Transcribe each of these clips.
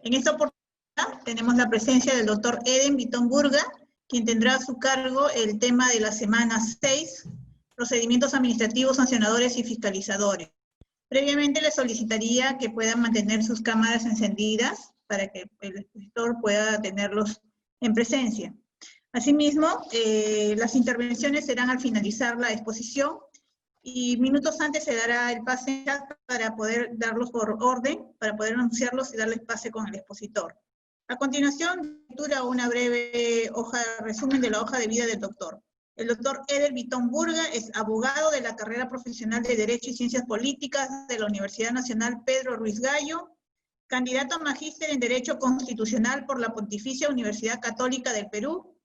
En esta oportunidad tenemos la presencia del doctor Eden Vitón Burga, quien tendrá a su cargo el tema de la semana 6, procedimientos administrativos, sancionadores y fiscalizadores. Previamente le solicitaría que puedan mantener sus cámaras encendidas para que el expositor pueda tenerlos en presencia. Asimismo, las intervenciones serán al finalizar la exposición y minutos antes se dará el pase para poder darlos por orden, para poder anunciarlos y darles pase con el expositor. A continuación, lectura una breve resumen de la hoja de vida del doctor. El doctor Eder Vitón Burga es abogado de la carrera profesional de Derecho y Ciencias Políticas de la Universidad Nacional Pedro Ruiz Gallo, candidato a magíster en Derecho Constitucional por la Pontificia Universidad Católica del Perú,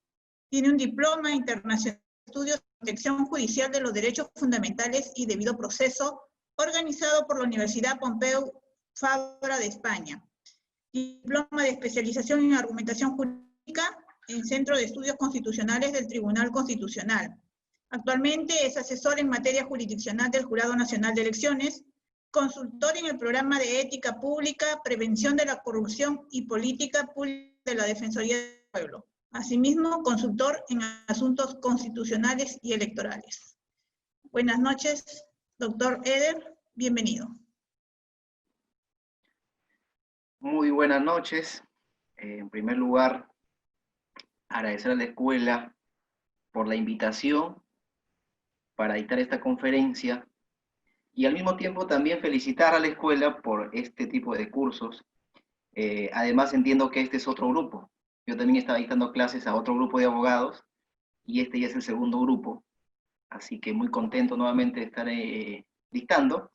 tiene un diploma internacional de estudios de protección judicial de los derechos fundamentales y debido proceso, organizado por la Universidad Pompeu Fabra de España, diploma de especialización en argumentación jurídica en Centro de Estudios Constitucionales del Tribunal Constitucional. Actualmente es asesor en materia jurisdiccional del Jurado Nacional de Elecciones, consultor en el programa de ética pública, prevención de la corrupción y política pública de la Defensoría del Pueblo. Asimismo, consultor en asuntos constitucionales y electorales. Buenas noches, doctor Eder, bienvenido. Muy buenas noches. En primer lugar, agradecer a la escuela por la invitación para dictar esta conferencia y al mismo tiempo también felicitar a la escuela por este tipo de cursos. Además entiendo que este es otro grupo. Yo también estaba dictando clases a otro grupo de abogados y este ya es el segundo grupo. Así que muy contento nuevamente de estar dictando.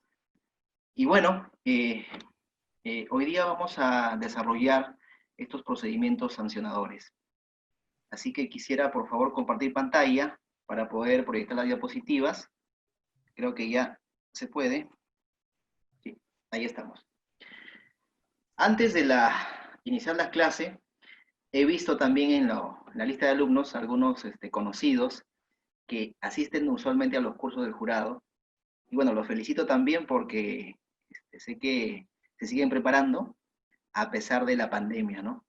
Y bueno, hoy día vamos a desarrollar estos procedimientos sancionadores. Así que quisiera, por favor, compartir pantalla para poder proyectar las diapositivas. Creo que ya se puede. Sí, ahí estamos. Antes de iniciar la clase, he visto también en la lista de alumnos algunos conocidos que asisten usualmente a los cursos del jurado. Y bueno, los felicito también porque sé que se siguen preparando a pesar de la pandemia, ¿no?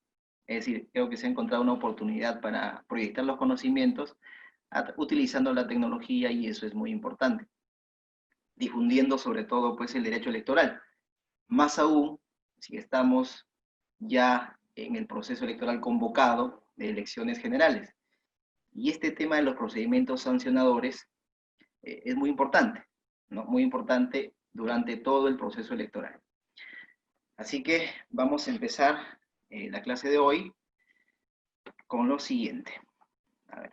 Es decir, creo que se ha encontrado una oportunidad para proyectar los conocimientos utilizando la tecnología y eso es muy importante. Difundiendo sobre todo pues el derecho electoral. Más aún si estamos ya en el proceso electoral convocado de elecciones generales. Y este tema de los procedimientos sancionadores es muy importante, ¿no? Muy importante durante todo el proceso electoral. Así que vamos a empezar la clase de hoy con lo siguiente. A ver.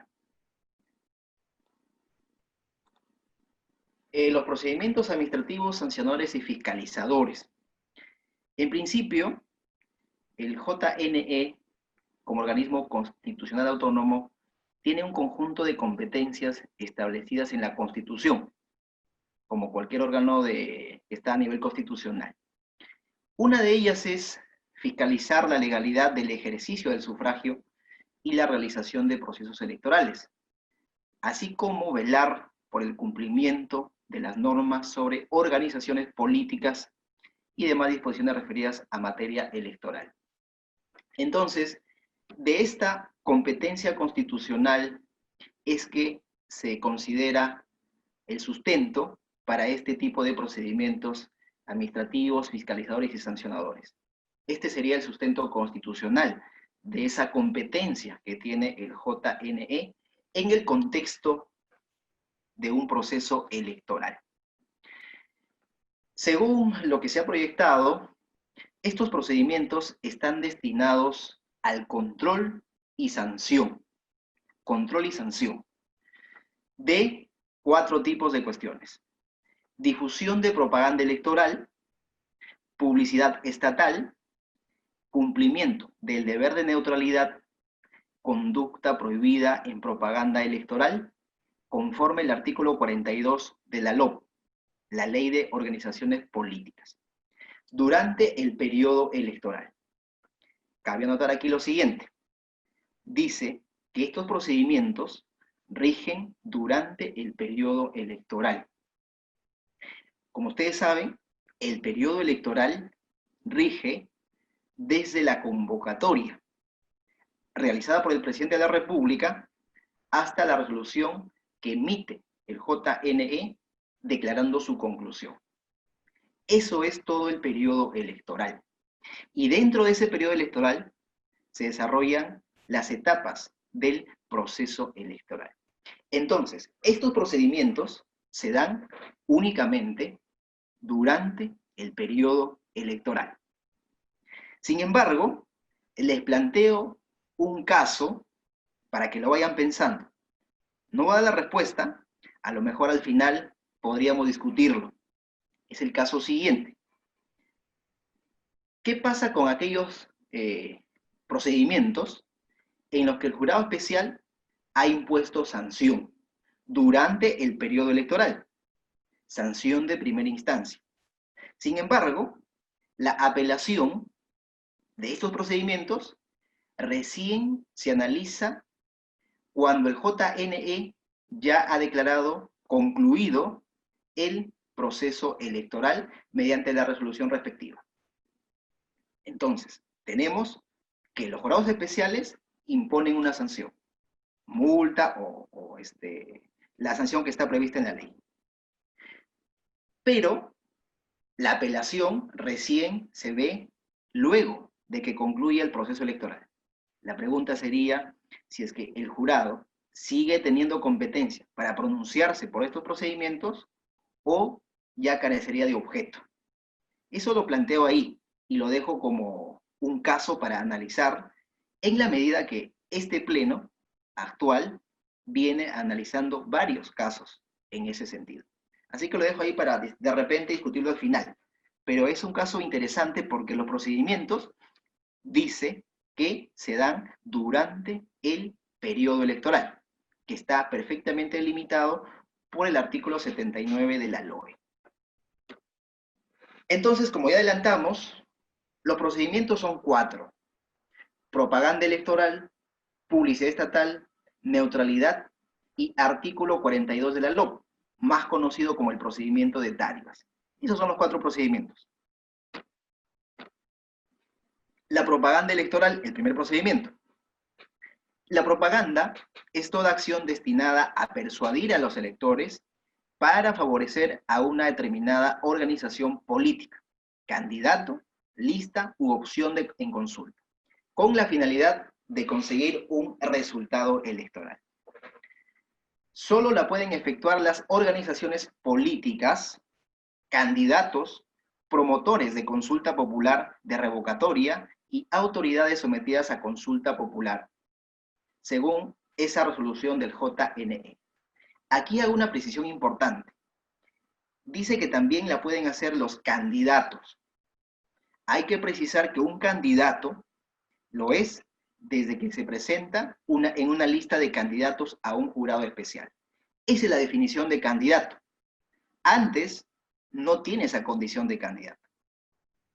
Los procedimientos administrativos, sancionadores y fiscalizadores. En principio, el JNE, como organismo constitucional autónomo, tiene un conjunto de competencias establecidas en la Constitución, como cualquier órgano que está a nivel constitucional. Una de ellas es fiscalizar la legalidad del ejercicio del sufragio y la realización de procesos electorales, así como velar por el cumplimiento de las normas sobre organizaciones políticas y demás disposiciones referidas a materia electoral. Entonces, de esta competencia constitucional es que se considera el sustento para este tipo de procedimientos administrativos, fiscalizadores y sancionadores. Este sería el sustento constitucional de esa competencia que tiene el JNE en el contexto de un proceso electoral. Según lo que se ha proyectado, estos procedimientos están destinados al control y sanción de 4 tipos de cuestiones: difusión de propaganda electoral, publicidad estatal, cumplimiento del deber de neutralidad, conducta prohibida en propaganda electoral, conforme el artículo 42 de la LOP, la Ley de Organizaciones Políticas, durante el periodo electoral. Cabe anotar aquí lo siguiente. Dice que estos procedimientos rigen durante el periodo electoral. Como ustedes saben, el periodo electoral rige desde la convocatoria realizada por el presidente de la República hasta la resolución que emite el JNE declarando su conclusión. Eso es todo el periodo electoral. Y dentro de ese periodo electoral se desarrollan las etapas del proceso electoral. Entonces, estos procedimientos se dan únicamente durante el periodo electoral. Sin embargo, les planteo un caso para que lo vayan pensando. No va a dar la respuesta, a lo mejor al final podríamos discutirlo. Es el caso siguiente. ¿Qué pasa con aquellos procedimientos en los que el jurado especial ha impuesto sanción durante el periodo electoral? Sanción de primera instancia. Sin embargo, la apelación de estos procedimientos recién se analiza cuando el JNE ya ha declarado concluido el proceso electoral mediante la resolución respectiva. Entonces, tenemos que los jurados especiales imponen una sanción, multa o la sanción que está prevista en la ley. Pero la apelación recién se ve luego de que concluya el proceso electoral. La pregunta sería si es que el jurado sigue teniendo competencia para pronunciarse por estos procedimientos o ya carecería de objeto. Eso lo planteo ahí y lo dejo como un caso para analizar en la medida que este pleno actual viene analizando varios casos en ese sentido. Así que lo dejo ahí para de repente discutirlo al final. Pero es un caso interesante porque los procedimientos dice que se dan durante el periodo electoral, que está perfectamente delimitado por el artículo 79 de la LOE. Entonces, como ya adelantamos, los procedimientos son 4. Propaganda electoral, publicidad estatal, neutralidad y artículo 42 de la LOE, más conocido como el procedimiento de dádivas. Esos son los 4 procedimientos. La propaganda electoral, el primer procedimiento. La propaganda es toda acción destinada a persuadir a los electores para favorecer a una determinada organización política, candidato, lista u opción en consulta, con la finalidad de conseguir un resultado electoral. Solo la pueden efectuar las organizaciones políticas, candidatos, promotores de consulta popular de revocatoria y autoridades sometidas a consulta popular, según esa resolución del JNE. Aquí hago una precisión importante. Dice que también la pueden hacer los candidatos. Hay que precisar que un candidato lo es desde que se presenta en una lista de candidatos a un jurado especial. Esa es la definición de candidato. Antes no tiene esa condición de candidato.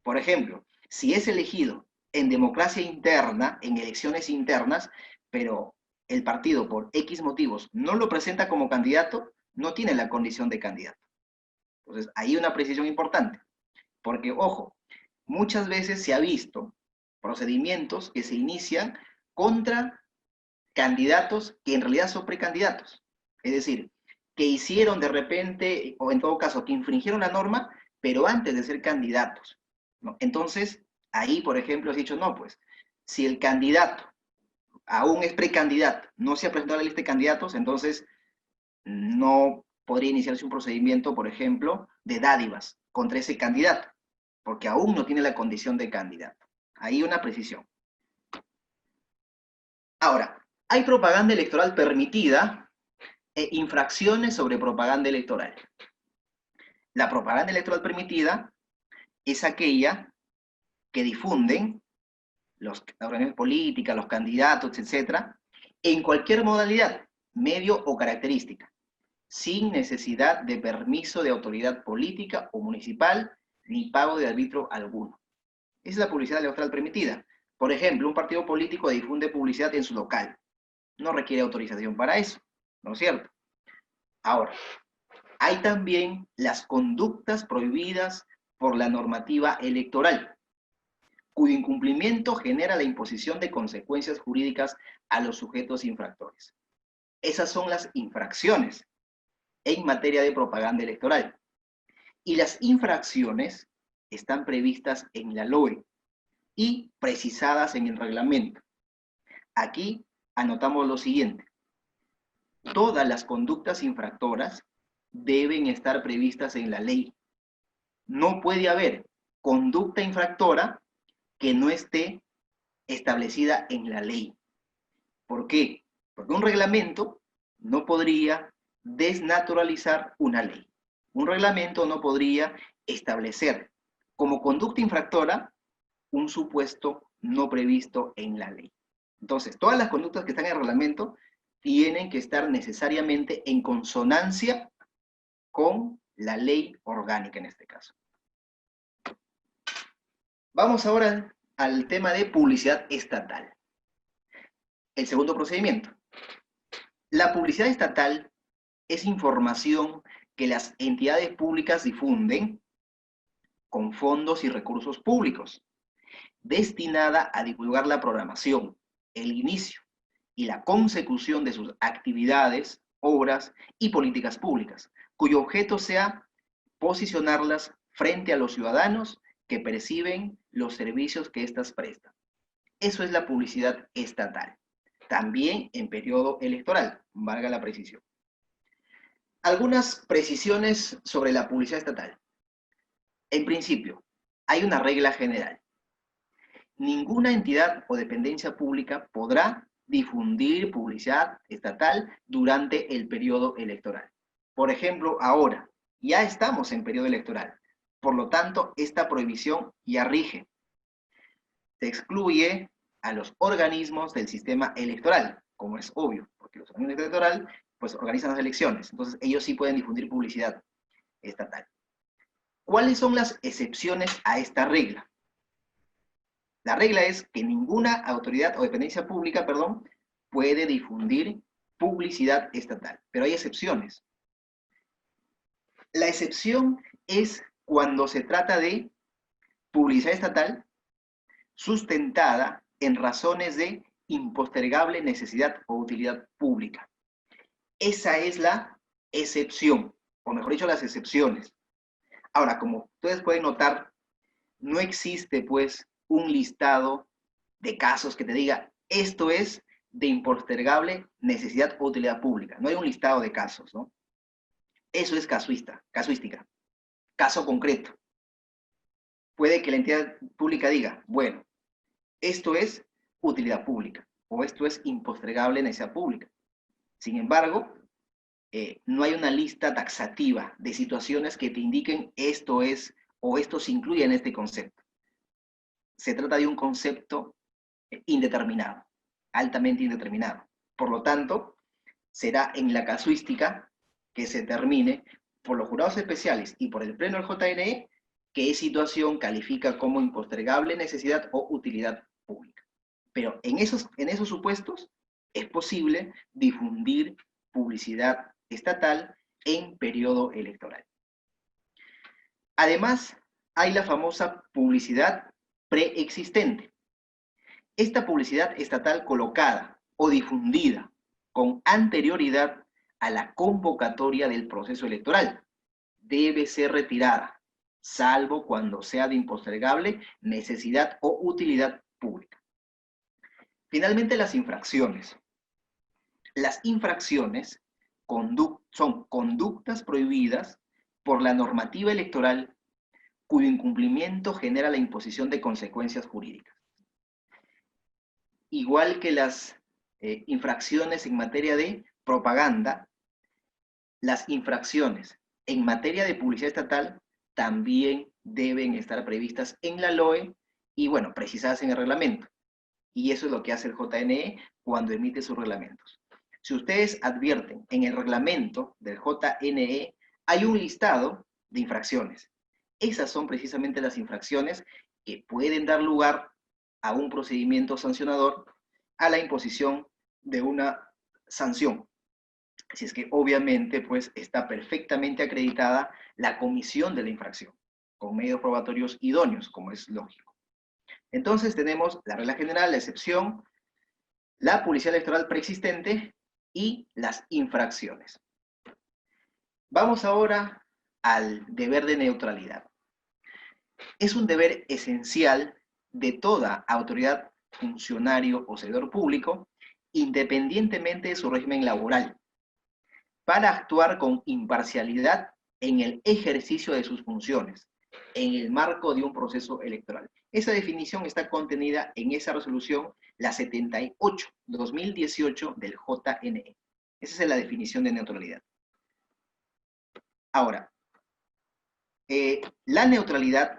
Por ejemplo, si es elegido en democracia interna, en elecciones internas, pero el partido por X motivos no lo presenta como candidato, no tiene la condición de candidato. Entonces, ahí una precisión importante, porque, ojo, muchas veces se ha visto procedimientos que se inician contra candidatos que en realidad son precandidatos. Es decir, que hicieron de repente, o en todo caso, que infringieron la norma, pero antes de ser candidatos, ¿no? Entonces, ahí, por ejemplo, has dicho, no, pues, si el candidato aún es precandidato, no se ha presentado a la lista de candidatos, entonces no podría iniciarse un procedimiento, por ejemplo, de dádivas contra ese candidato, porque aún no tiene la condición de candidato. Ahí una precisión. Ahora, hay propaganda electoral permitida e infracciones sobre propaganda electoral. La propaganda electoral permitida es aquella que difunden las organizaciones políticas, los candidatos, etcétera, en cualquier modalidad, medio o característica, sin necesidad de permiso de autoridad política o municipal, ni pago de arbitrio alguno. Esa es la publicidad electoral permitida. Por ejemplo, un partido político difunde publicidad en su local. No requiere autorización para eso, ¿no es cierto? Ahora, hay también las conductas prohibidas por la normativa electoral. cuyo incumplimiento genera la imposición de consecuencias jurídicas a los sujetos infractores. Esas son las infracciones en materia de propaganda electoral. Y las infracciones están previstas en la LOE y precisadas en el reglamento. Aquí anotamos lo siguiente. Todas las conductas infractoras deben estar previstas en la ley. No puede haber conducta infractora que no esté establecida en la ley. ¿Por qué? Porque un reglamento no podría desnaturalizar una ley. Un reglamento no podría establecer como conducta infractora un supuesto no previsto en la ley. Entonces, todas las conductas que están en el reglamento tienen que estar necesariamente en consonancia con la ley orgánica en este caso. Vamos ahora al tema de publicidad estatal. El segundo procedimiento. La publicidad estatal es información que las entidades públicas difunden con fondos y recursos públicos, destinada a divulgar la programación, el inicio y la consecución de sus actividades, obras y políticas públicas, cuyo objeto sea posicionarlas frente a los ciudadanos que perciben los servicios que éstas prestan. Eso es la publicidad estatal, también en periodo electoral, valga la precisión. Algunas precisiones sobre la publicidad estatal. En principio, hay una regla general. Ninguna entidad o dependencia pública podrá difundir publicidad estatal durante el periodo electoral. Por ejemplo, ahora ya estamos en periodo electoral. Por lo tanto, esta prohibición ya rige. Se excluye a los organismos del sistema electoral, como es obvio, porque los organismos electorales pues organizan las elecciones. Entonces, ellos sí pueden difundir publicidad estatal. ¿Cuáles son las excepciones a esta regla? La regla es que ninguna autoridad o dependencia pública, puede difundir publicidad estatal, pero hay excepciones. La excepción es cuando se trata de publicidad estatal sustentada en razones de impostergable necesidad o utilidad pública. Esa es la excepción, o mejor dicho, las excepciones. Ahora, como ustedes pueden notar, no existe, pues, un listado de casos que te diga, esto es de impostergable necesidad o utilidad pública. No hay un listado de casos, ¿no? Eso es casuística, caso concreto. Puede que la entidad pública diga, bueno, esto es utilidad pública, o esto es impostergable necesidad pública. Sin embargo, no hay una lista taxativa de situaciones que te indiquen esto es, o esto se incluye en este concepto. Se trata de un concepto indeterminado, altamente indeterminado. Por lo tanto, será en la casuística que se determine por los jurados especiales y por el pleno del JNE qué situación califica como impostergable necesidad o utilidad pública. Pero en esos supuestos es posible difundir publicidad estatal en periodo electoral. Además, hay la famosa publicidad preexistente. Esta publicidad estatal colocada o difundida con anterioridad a la convocatoria del proceso electoral debe ser retirada, salvo cuando sea de impostergable necesidad o utilidad pública. Finalmente, las infracciones. Las infracciones son conductas prohibidas por la normativa electoral cuyo incumplimiento genera la imposición de consecuencias jurídicas. Igual que las infracciones en materia de propaganda, las infracciones en materia de publicidad estatal también deben estar previstas en la LOE y, bueno, precisadas en el reglamento. Y eso es lo que hace el JNE cuando emite sus reglamentos. Si ustedes advierten, en el reglamento del JNE hay un listado de infracciones. Esas son precisamente las infracciones que pueden dar lugar a un procedimiento sancionador, a la imposición de una sanción. Si es que obviamente pues está perfectamente acreditada la comisión de la infracción, con medios probatorios idóneos, como es lógico. Entonces tenemos la regla general, la excepción, la publicidad electoral preexistente y las infracciones. Vamos ahora al deber de neutralidad. Es un deber esencial de toda autoridad, funcionario o servidor público, independientemente de su régimen laboral, para actuar con imparcialidad en el ejercicio de sus funciones, en el marco de un proceso electoral. Esa definición está contenida en esa resolución, la 78/2018 del JNE. Esa es la definición de neutralidad. Ahora, la neutralidad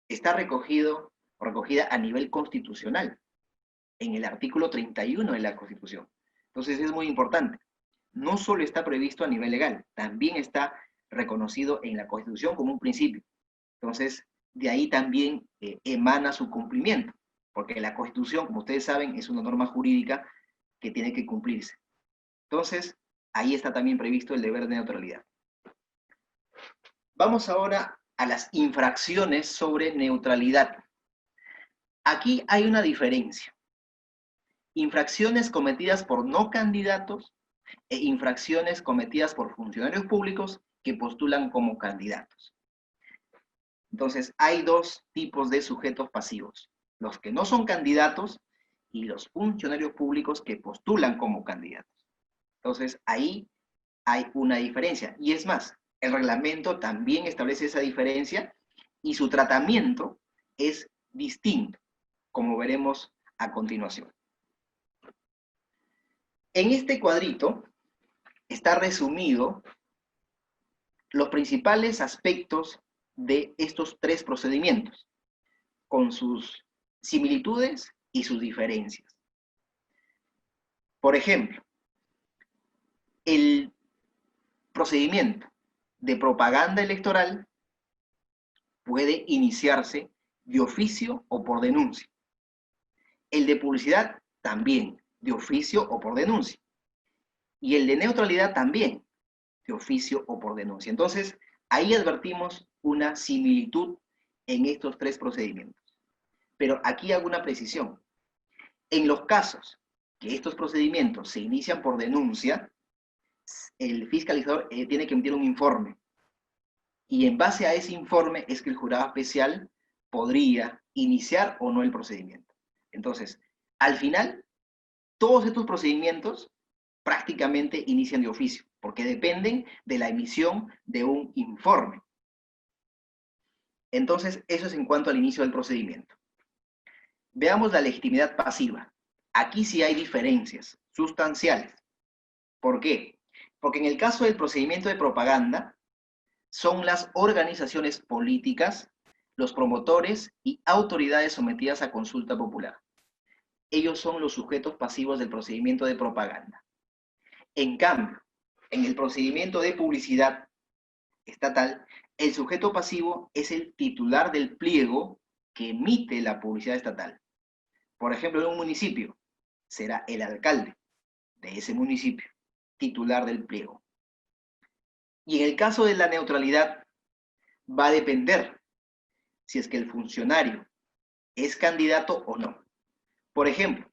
está recogida a nivel constitucional, en el artículo 31 de la Constitución. Entonces es muy importante. No solo está previsto a nivel legal, también está reconocido en la Constitución como un principio. Entonces, de ahí también emana su cumplimiento, porque la Constitución, como ustedes saben, es una norma jurídica que tiene que cumplirse. Entonces, ahí está también previsto el deber de neutralidad. Vamos ahora a las infracciones sobre neutralidad. Aquí hay una diferencia. Infracciones cometidas por no candidatos e infracciones cometidas por funcionarios públicos que postulan como candidatos. Entonces, hay dos tipos de sujetos pasivos: los que no son candidatos y los funcionarios públicos que postulan como candidatos. Entonces, ahí hay una diferencia. Y es más, el reglamento también establece esa diferencia y su tratamiento es distinto, como veremos a continuación. En este cuadrito está resumido los principales aspectos de estos tres procedimientos, con sus similitudes y sus diferencias. Por ejemplo, el procedimiento de propaganda electoral puede iniciarse de oficio o por denuncia. El de publicidad también, de oficio o por denuncia. Y el de neutralidad también, de oficio o por denuncia. Entonces, ahí advertimos una similitud en estos tres procedimientos. Pero aquí hago una precisión. En los casos que estos procedimientos se inician por denuncia, el fiscalizador tiene que emitir un informe. Y en base a ese informe es que el jurado especial podría iniciar o no el procedimiento. Entonces, al final, todos estos procedimientos prácticamente inician de oficio, porque dependen de la emisión de un informe. Entonces, eso es en cuanto al inicio del procedimiento. Veamos la legitimidad pasiva. Aquí sí hay diferencias sustanciales. ¿Por qué? Porque en el caso del procedimiento de propaganda, son las organizaciones políticas, los promotores y autoridades sometidas a consulta popular. Ellos son los sujetos pasivos del procedimiento de propaganda. En cambio, en el procedimiento de publicidad estatal, el sujeto pasivo es el titular del pliego que emite la publicidad estatal. Por ejemplo, en un municipio, será el alcalde de ese municipio, titular del pliego. Y en el caso de la neutralidad, va a depender si es que el funcionario es candidato o no. Por ejemplo,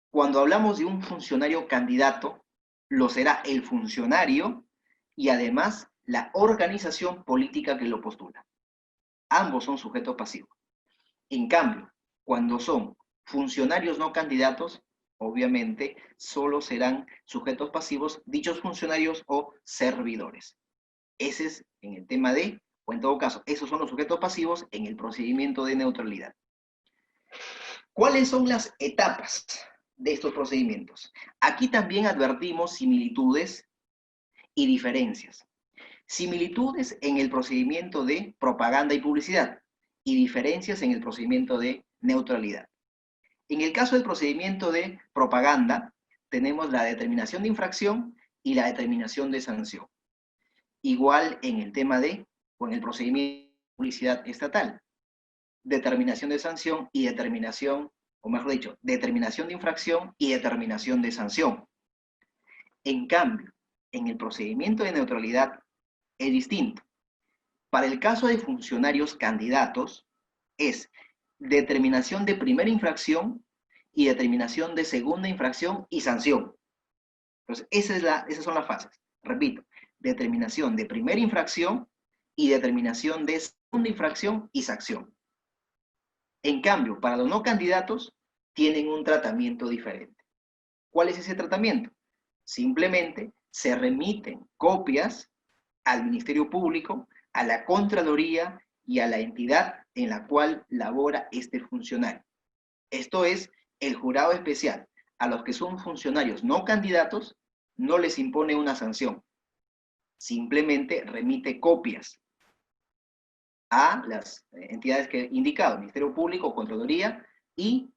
cuando hablamos de un funcionario candidato, lo será el funcionario y además la organización política que lo postula. Ambos son sujetos pasivos. En cambio, cuando son funcionarios no candidatos, obviamente solo serán sujetos pasivos dichos funcionarios o servidores. Ese es en el tema de, o en todo caso, esos son los sujetos pasivos en el procedimiento de neutralidad. ¿Cuáles son las etapas de estos procedimientos? Aquí también advertimos similitudes y diferencias. Similitudes en el procedimiento de propaganda y publicidad y diferencias en el procedimiento de neutralidad. En el caso del procedimiento de propaganda, tenemos la determinación de infracción y la determinación de sanción. Igual en el tema de, o en el procedimiento de publicidad estatal, determinación de sanción y determinación, o mejor dicho, determinación de infracción y determinación de sanción. En cambio, en el procedimiento de neutralidad es distinto. Para el caso de funcionarios candidatos, es determinación de primera infracción y determinación de segunda infracción y sanción. Entonces, esas son las fases. Repito, determinación de primera infracción y determinación de segunda infracción y sanción. En cambio, para los no candidatos, tienen un tratamiento diferente. ¿Cuál es ese tratamiento? Simplemente se remiten copias al Ministerio Público, a la Contraloría y a la entidad en la cual labora este funcionario. Esto es, el jurado especial a los que son funcionarios no candidatos no les impone una sanción. Simplemente remite copias a las entidades que he indicado, Ministerio Público, Contraloría y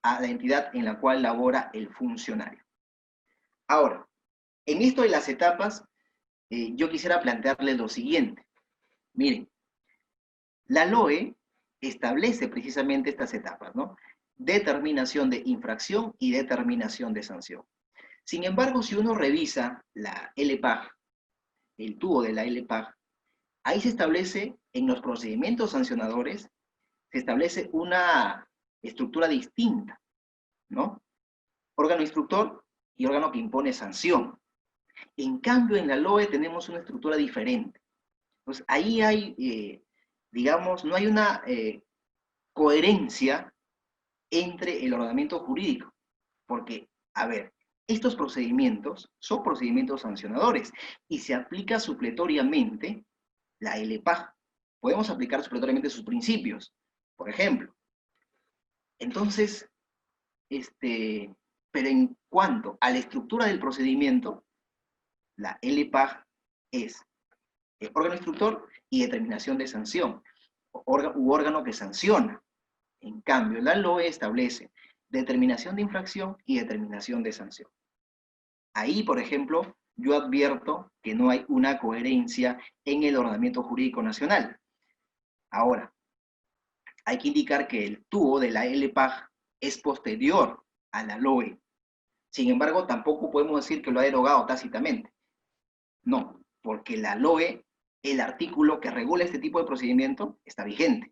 a la entidad en la cual labora el funcionario. Ahora, en esto de las etapas, yo quisiera plantearles lo siguiente. Miren, la LOE establece precisamente estas etapas, ¿no? Determinación de infracción y determinación de sanción. Sin embargo, si uno revisa la LPAG, el tubo de la LPAG, ahí se establece, en los procedimientos sancionadores, se establece una estructura distinta, ¿no? Órgano instructor y órgano que impone sanción. En cambio, en la LOE tenemos una estructura diferente. Pues ahí hay, digamos, no hay una coherencia entre el ordenamiento jurídico. Porque, a ver, estos procedimientos son procedimientos sancionadores y se aplica supletoriamente la LPAG. Podemos aplicar supletoriamente sus principios, por ejemplo. Entonces, pero en cuanto a la estructura del procedimiento, la LPAG es órgano instructor y determinación de sanción, u órgano que sanciona. En cambio, la LOE establece determinación de infracción y determinación de sanción. Ahí, por ejemplo, yo advierto que no hay una coherencia en el ordenamiento jurídico nacional. Ahora, hay que indicar que el tubo de la LPAG es posterior a la LOE. Sin embargo, tampoco podemos decir que lo ha derogado tácitamente. No, porque la LOE, el artículo que regula este tipo de procedimiento, está vigente.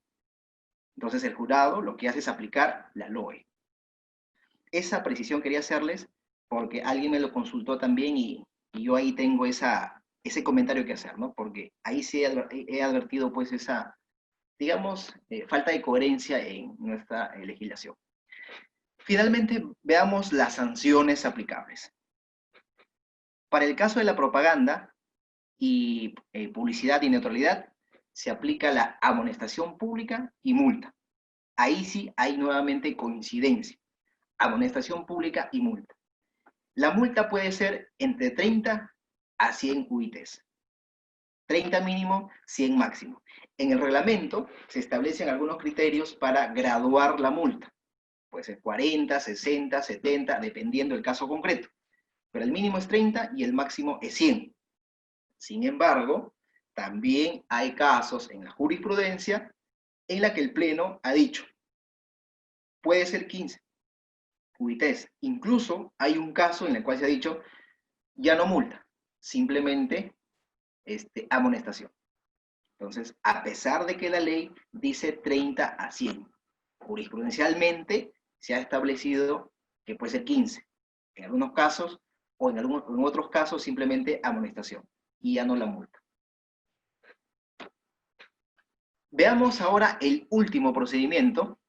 Entonces el jurado lo que hace es aplicar la LOE. Esa precisión quería hacerles porque alguien me lo consultó también y yo ahí tengo ese comentario que hacer, ¿no? Porque ahí sí he advertido pues esa, digamos, falta de coherencia en nuestra legislación. Finalmente, veamos las sanciones aplicables. Para el caso de la propaganda y publicidad y neutralidad, se aplica la amonestación pública y multa. Ahí sí hay nuevamente coincidencia. Amonestación pública y multa. La multa puede ser entre 30 a 100 UITs. 30 mínimo, 100 máximo. En el reglamento se establecen algunos criterios para graduar la multa. Puede ser 40, 60, 70, dependiendo del caso concreto. Pero el mínimo es 30 y el máximo es 100. Sin embargo, también hay casos en la jurisprudencia en la que el Pleno ha dicho, puede ser 15 UITs. Incluso hay un caso en el cual se ha dicho, ya no multa, simplemente amonestación. Entonces, a pesar de que la ley dice 30 a 100, jurisprudencialmente se ha establecido que puede ser 15. En algunos casos, o en otros casos, simplemente amonestación, y ya no la multa. Veamos ahora el último procedimiento,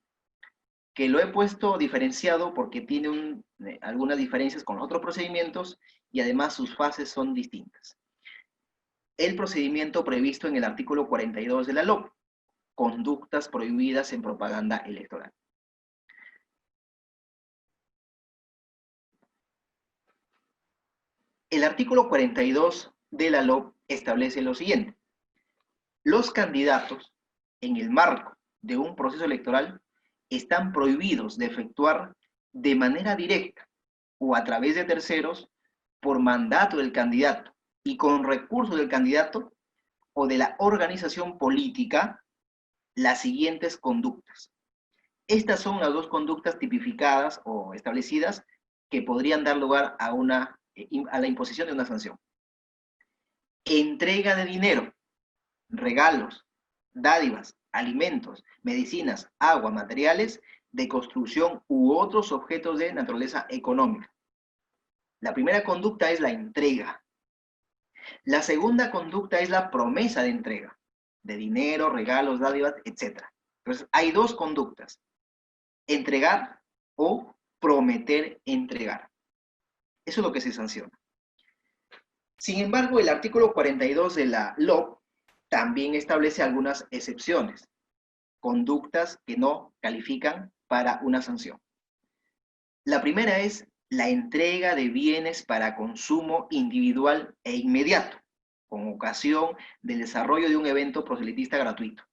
que lo he puesto diferenciado porque tiene algunas diferencias con los otros procedimientos y además sus fases son distintas. El procedimiento previsto en el artículo 42 de la LOP, conductas prohibidas en propaganda electoral. El artículo 42 de la LOP establece lo siguiente. Los candidatos, en el marco de un proceso electoral, están prohibidos de efectuar de manera directa o a través de terceros, por mandato del candidato y con recursos del candidato o de la organización política, las siguientes conductas. Estas son las dos conductas tipificadas o establecidas que podrían dar lugar a la imposición de una sanción. Entrega de dinero, regalos, dádivas, alimentos, medicinas, agua, materiales de construcción u otros objetos de naturaleza económica. La primera conducta es la entrega. La segunda conducta es la promesa de entrega, de dinero, regalos, dádivas, etc. Entonces, hay dos conductas: entregar o prometer entregar. Eso es lo que se sanciona. Sin embargo, el artículo 42 de la LOP también establece algunas excepciones, conductas que no califican para una sanción. La primera es la entrega de bienes para consumo individual e inmediato, con ocasión del desarrollo de un evento proselitista gratuito.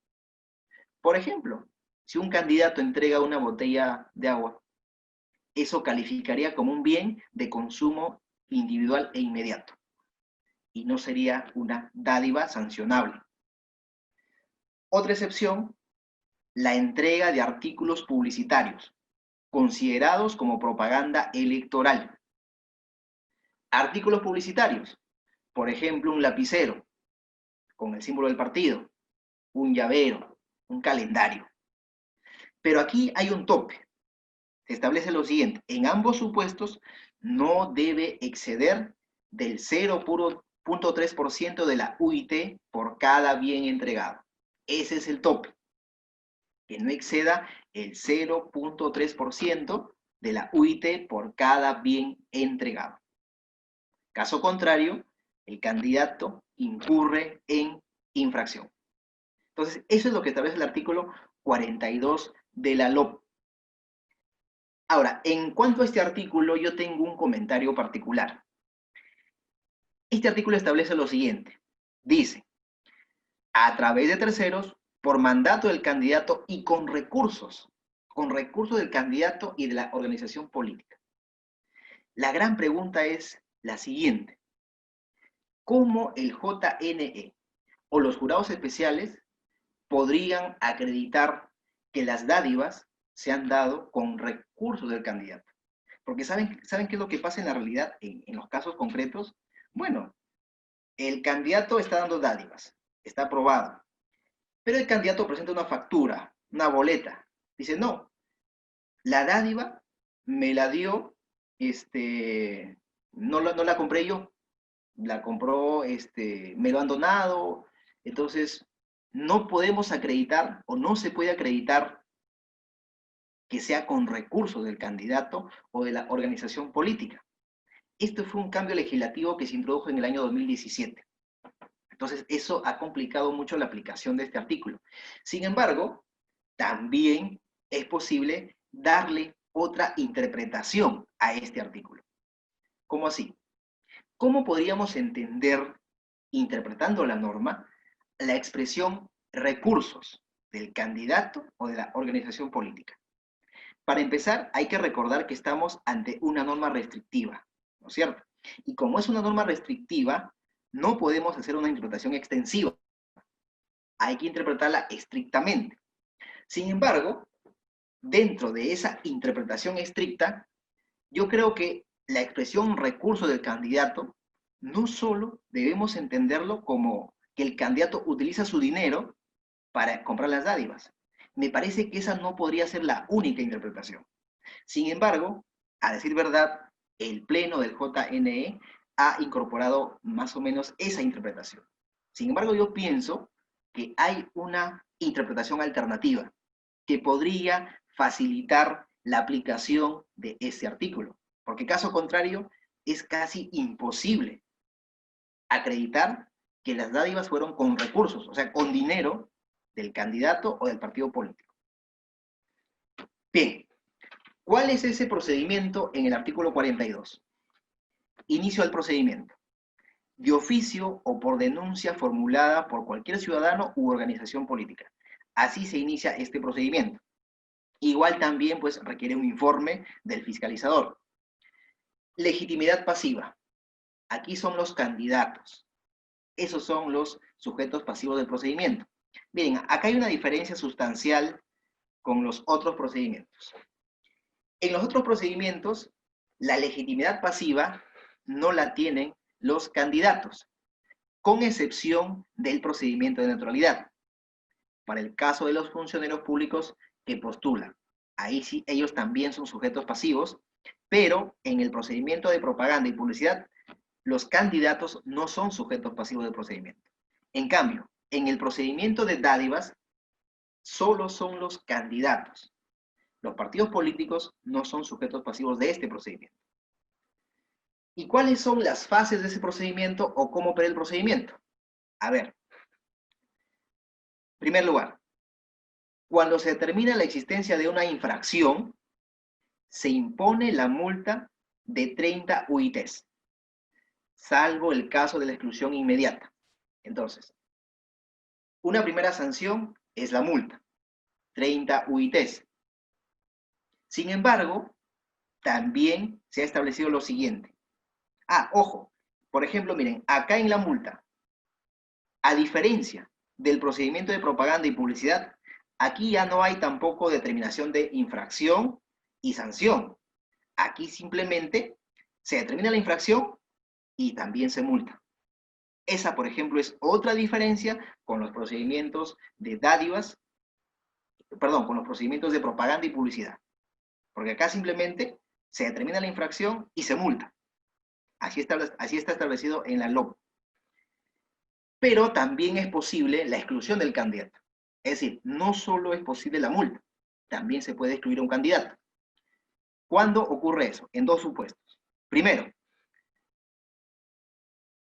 Por ejemplo, si un candidato entrega una botella de agua, eso calificaría como un bien de consumo individual e inmediato, y no sería una dádiva sancionable. Otra excepción, la entrega de artículos publicitarios, considerados como propaganda electoral. Artículos publicitarios, por ejemplo, un lapicero con el símbolo del partido, un llavero, un calendario. Pero aquí hay un tope. Se establece lo siguiente: en ambos supuestos no debe exceder del 0.3% de la UIT por cada bien entregado. Ese es el tope, que no exceda el 0.3% de la UIT por cada bien entregado. Caso contrario, el candidato incurre en infracción. Entonces, eso es lo que establece el artículo 42 de la LOP. Ahora, en cuanto a este artículo, yo tengo un comentario particular. Este artículo establece lo siguiente. Dice: a través de terceros, por mandato del candidato y con recursos del candidato y de la organización política. La gran pregunta es la siguiente: ¿cómo el JNE o los jurados especiales podrían acreditar que las dádivas se han dado con recursos del candidato? Porque ¿saben qué es lo que pasa en la realidad en los casos concretos? Bueno, el candidato está dando dádivas, está aprobado, pero el candidato presenta una factura, una boleta. Dice: no, la dádiva me la dio, no la compré yo, la compró, me lo han donado. Entonces, no podemos acreditar o no se puede acreditar que sea con recursos del candidato o de la organización política. Esto fue un cambio legislativo que se introdujo en el año 2017. Entonces, eso ha complicado mucho la aplicación de este artículo. Sin embargo, también es posible darle otra interpretación a este artículo. ¿Cómo así? ¿Cómo podríamos entender, interpretando la norma, la expresión recursos del candidato o de la organización política? Para empezar, hay que recordar que estamos ante una norma restrictiva, ¿no es cierto? Y como es una norma restrictiva, no podemos hacer una interpretación extensiva. Hay que interpretarla estrictamente. Sin embargo, dentro de esa interpretación estricta, yo creo que la expresión recurso del candidato no solo debemos entenderlo como que el candidato utiliza su dinero para comprar las dádivas. Me parece que esa no podría ser la única interpretación. Sin embargo, a decir verdad, el Pleno del JNE ha incorporado más o menos esa interpretación. Sin embargo, yo pienso que hay una interpretación alternativa que podría facilitar la aplicación de este artículo, porque caso contrario, es casi imposible acreditar que las dádivas fueron con recursos, o sea, con dinero del candidato o del partido político. Bien, ¿cuál es ese procedimiento en el artículo 42? Inicio del procedimiento: de oficio o por denuncia formulada por cualquier ciudadano u organización política. Así se inicia este procedimiento. Igual también pues requiere un informe del fiscalizador. Legitimidad pasiva. Aquí son los candidatos. Esos son los sujetos pasivos del procedimiento. Miren, acá hay una diferencia sustancial con los otros procedimientos. En los otros procedimientos, la legitimidad pasiva no la tienen los candidatos, con excepción del procedimiento de neutralidad. para el caso de los funcionarios públicos que postulan. Ahí sí, ellos también son sujetos pasivos, pero en el procedimiento de propaganda y publicidad, los candidatos no son sujetos pasivos del procedimiento. En cambio, en el procedimiento de dádivas, solo son los candidatos. Los partidos políticos no son sujetos pasivos de este procedimiento. ¿Y cuáles son las fases de ese procedimiento o cómo opera el procedimiento? A ver, en primer lugar, cuando se determina la existencia de una infracción, se impone la multa de 30 UITs, salvo el caso de la exclusión inmediata. Entonces, una primera sanción es la multa, 30 UITs. Sin embargo, también se ha establecido lo siguiente. Ojo, por ejemplo, miren, acá en la multa, a diferencia del procedimiento de propaganda y publicidad, aquí ya no hay tampoco determinación de infracción y sanción. Aquí simplemente se determina la infracción y también se multa. Esa, por ejemplo, es otra diferencia con los procedimientos de dádivas, perdón, con los procedimientos de propaganda y publicidad. Porque acá simplemente se determina la infracción y se multa. Así está establecido en la LOP. Pero también es posible la exclusión del candidato. Es decir, no solo es posible la multa, también se puede excluir a un candidato. ¿Cuándo ocurre eso? En dos supuestos. Primero,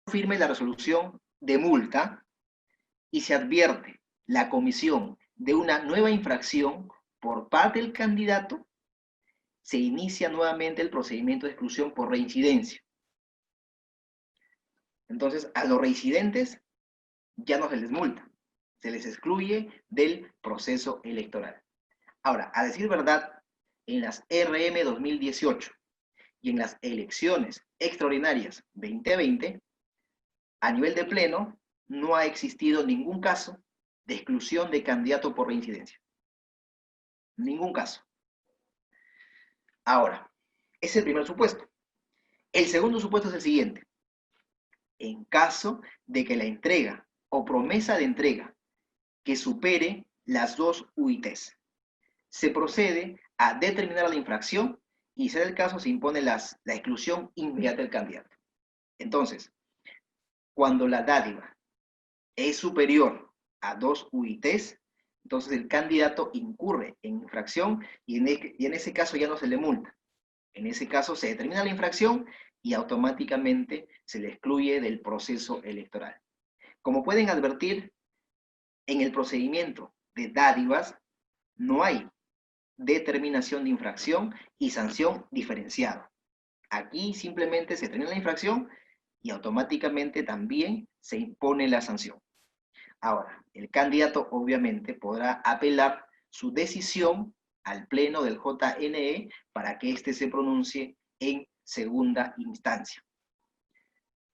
firme la resolución de multa y se advierte la comisión de una nueva infracción por parte del candidato, se inicia nuevamente el procedimiento de exclusión por reincidencia. Entonces, a los reincidentes ya no se les multa, se les excluye del proceso electoral. Ahora, a decir verdad, en las RM 2018 y en las elecciones extraordinarias 2020, a nivel de pleno, no ha existido ningún caso de exclusión de candidato por reincidencia. Ningún caso. Ahora, ese es el primer supuesto. El segundo supuesto es el siguiente. En caso de que la entrega o promesa de entrega que supere las 2 UITs, se procede a determinar la infracción y, si es el caso, se impone la exclusión inmediata del candidato. Entonces, cuando la dádiva es superior a 2 UITs, entonces el candidato incurre en infracción y en ese caso ya no se le multa. En ese caso se determina la infracción y automáticamente se le excluye del proceso electoral. Como pueden advertir, en el procedimiento de dádivas no hay determinación de infracción y sanción diferenciada. Aquí simplemente se determina la infracción y automáticamente también se impone la sanción. Ahora, el candidato obviamente podrá apelar su decisión al pleno del JNE para que éste se pronuncie en segunda instancia.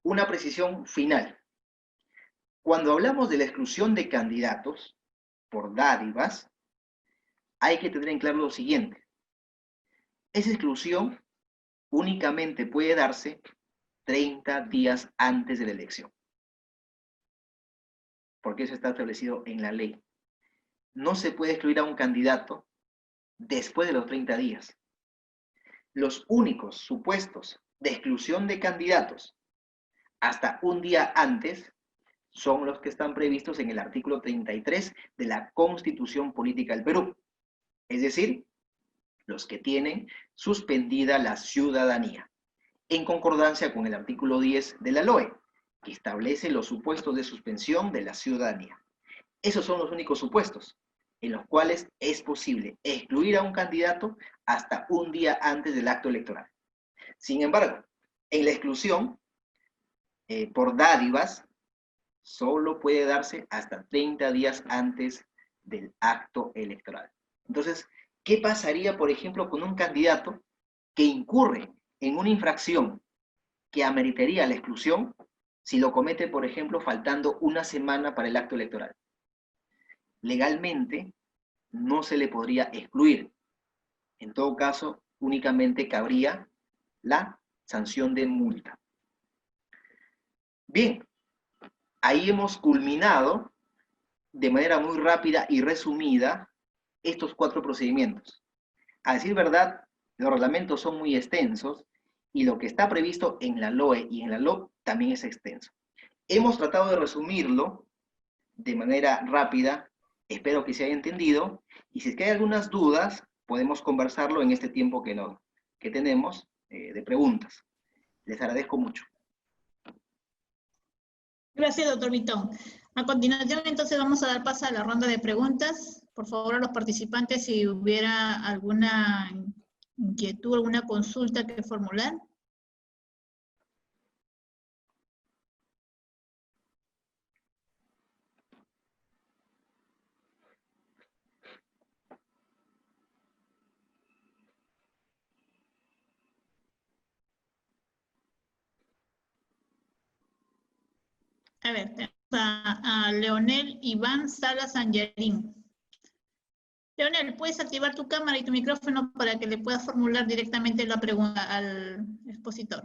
Una precisión final. Cuando hablamos de la exclusión de candidatos por dádivas, hay que tener en claro lo siguiente. Esa exclusión únicamente puede darse 30 días antes de la elección, porque eso está establecido en la ley. No se puede excluir a un candidato después de los 30 días. Los únicos supuestos de exclusión de candidatos hasta un día antes son los que están previstos en el artículo 33 de la Constitución Política del Perú. Es decir, los que tienen suspendida la ciudadanía, en concordancia con el artículo 10 de la LOE, que establece los supuestos de suspensión de la ciudadanía. Esos son los únicos supuestos en los cuales es posible excluir a un candidato hasta un día antes del acto electoral. Sin embargo, en la exclusión por dádivas, solo puede darse hasta 30 días antes del acto electoral. Entonces, ¿qué pasaría, por ejemplo, con un candidato que incurre en una infracción que ameritaría la exclusión si lo comete, por ejemplo, faltando una semana para el acto electoral? Legalmente no se le podría excluir. En todo caso, únicamente cabría la sanción de multa. Bien, ahí hemos culminado de manera muy rápida y resumida estos 4 procedimientos. A decir verdad, los reglamentos son muy extensos y lo que está previsto en la LOE y en la LOB también es extenso. Hemos tratado de resumirlo de manera rápida, espero que se haya entendido, y si es que hay algunas dudas, podemos conversarlo en este tiempo que tenemos de preguntas. Les agradezco mucho. Gracias, doctor Vitón. A continuación, entonces, vamos a dar paso a la ronda de preguntas. Por favor, a los participantes, si hubiera alguna inquietud, alguna consulta que formular. A ver, tenemos a Leonel Iván Salas Angelín. Leonel, ¿puedes activar tu cámara y tu micrófono para que le puedas formular directamente la pregunta al expositor?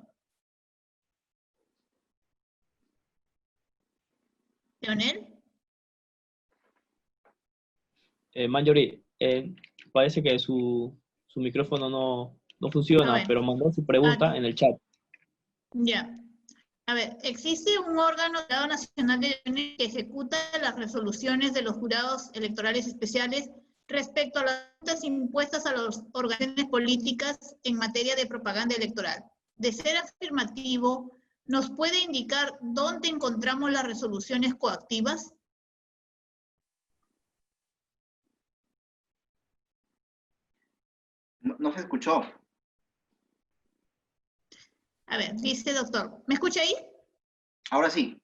Leonel. Marjorie, parece que su micrófono no funciona, pero mandó su pregunta en el chat. Ya. A ver, existe un órgano del Jurado Nacional de Elecciones que ejecuta las resoluciones de los jurados electorales especiales respecto a las multas impuestas a las organizaciones políticas en materia de propaganda electoral. De ser afirmativo, ¿nos puede indicar dónde encontramos las resoluciones coactivas? No se escuchó. A ver, dice doctor, ¿me escucha ahí? Ahora sí.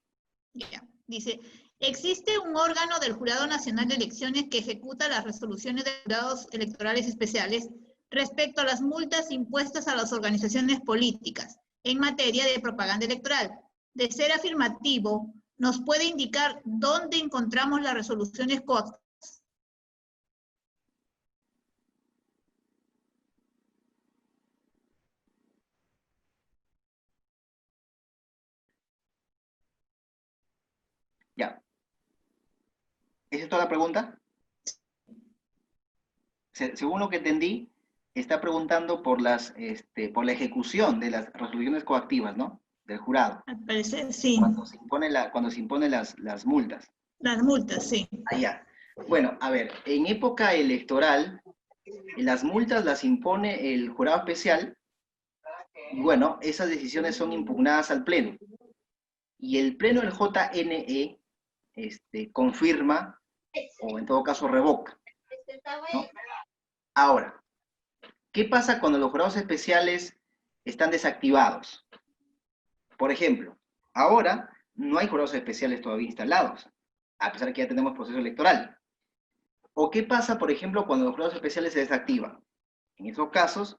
Ya, dice, existe un órgano del Jurado Nacional de Elecciones que ejecuta las resoluciones de jurados electorales especiales respecto a las multas impuestas a las organizaciones políticas en materia de propaganda electoral. De ser afirmativo, ¿nos puede indicar dónde encontramos las resoluciones coactivas? Ya. ¿Esa es toda la pregunta? Según lo que entendí, está preguntando por la ejecución de las resoluciones coactivas, ¿no? Del jurado. Al parecer, sí. Cuando se imponen las multas. Las multas, sí. Allá. Bueno, a ver, en época electoral, las multas las impone el jurado especial, y bueno, esas decisiones son impugnadas al Pleno. Y el Pleno del JNE confirma, o en todo caso revoca, ¿no? Ahora, ¿qué pasa cuando los jurados especiales están desactivados? Por ejemplo, ahora no hay jurados especiales todavía instalados, a pesar de que ya tenemos proceso electoral. ¿O qué pasa, por ejemplo, cuando los jurados especiales se desactivan? En esos casos,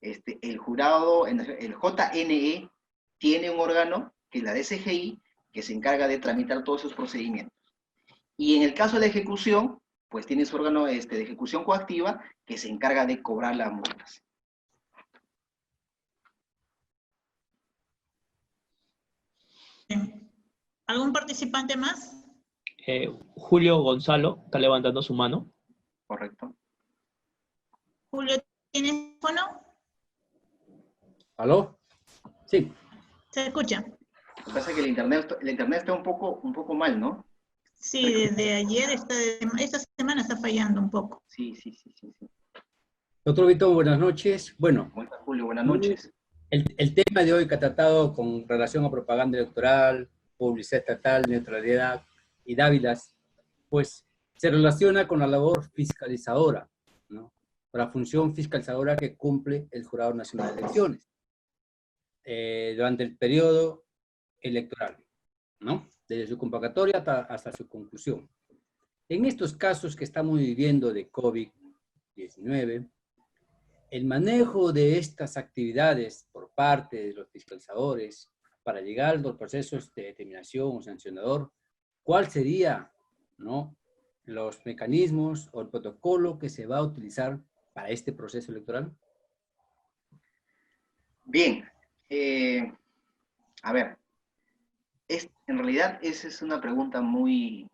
el JNE tiene un órgano, que es la DCGI, que se encarga de tramitar todos esos procedimientos. Y en el caso de la ejecución, pues tiene su órgano de ejecución coactiva, que se encarga de cobrar las multas. ¿Algún participante más? Julio Gonzalo está levantando su mano. Correcto. Julio, ¿tienes teléfono? ¿Aló? Sí. ¿Se escucha? Lo que pasa es que el internet está un poco mal, ¿no? Sí, desde ayer, esta semana está fallando un poco. Sí. Doctor Vitón, buenas noches. Bueno, ¿Cómo está, Julio? Buenas noches. el tema de hoy que ha tratado con relación a propaganda electoral, publicidad estatal, neutralidad y dávidas, pues se relaciona con la labor fiscalizadora, ¿no? Con la función fiscalizadora que cumple el Jurado Nacional de Elecciones durante el periodo electoral, ¿no? Desde su convocatoria hasta su conclusión. En estos casos que estamos viviendo de COVID-19, el manejo de estas actividades por parte de los fiscalizadores para llegar a los procesos de determinación o sancionador, ¿cuál sería, ¿no?, los mecanismos o el protocolo que se va a utilizar para este proceso electoral? Bien. A ver, en realidad esa es una pregunta muy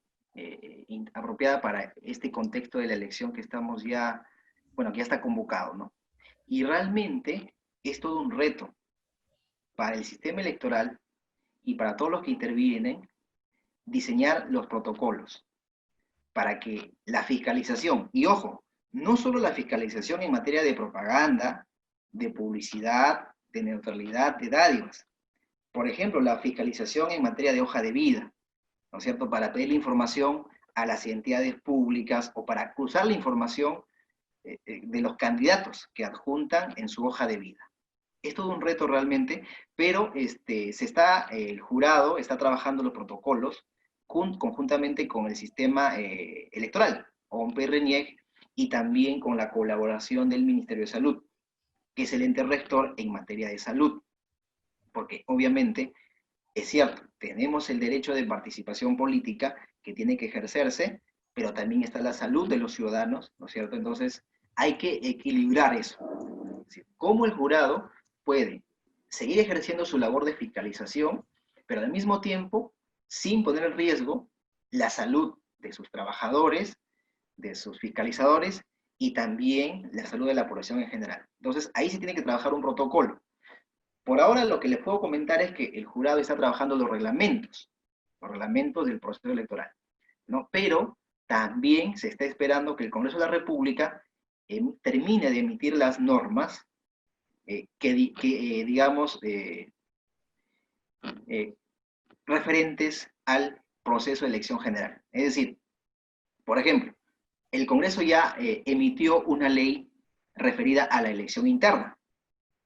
apropiada para este contexto de la elección que estamos ya, bueno, que ya está convocado, ¿no? Y realmente es todo un reto para el sistema electoral y para todos los que intervienen diseñar los protocolos para que la fiscalización, y ojo, no solo la fiscalización en materia de propaganda, de publicidad, de neutralidad, de dádivas. Por ejemplo, la fiscalización en materia de hoja de vida, ¿no es cierto?, para pedir la información a las entidades públicas o para cruzar la información de los candidatos que adjuntan en su hoja de vida. Es todo un reto realmente, pero el jurado está trabajando los protocolos conjuntamente con el sistema electoral, OMP-RENIEC, y también con la colaboración del Ministerio de Salud, que es el ente rector en materia de salud. Porque obviamente, es cierto, tenemos el derecho de participación política que tiene que ejercerse, pero también está la salud de los ciudadanos, ¿no es cierto? Entonces, hay que equilibrar eso. Es decir, cómo el jurado puede seguir ejerciendo su labor de fiscalización, pero al mismo tiempo, sin poner en riesgo la salud de sus trabajadores, de sus fiscalizadores, y también la salud de la población en general. Entonces, ahí se tiene que trabajar un protocolo. Por ahora, lo que les puedo comentar es que el jurado está trabajando los reglamentos del proceso electoral, ¿no? Pero también se está esperando que el Congreso de la República termine de emitir las normas referentes al proceso de elección general. Es decir, por ejemplo, el Congreso ya emitió una ley referida a la elección interna,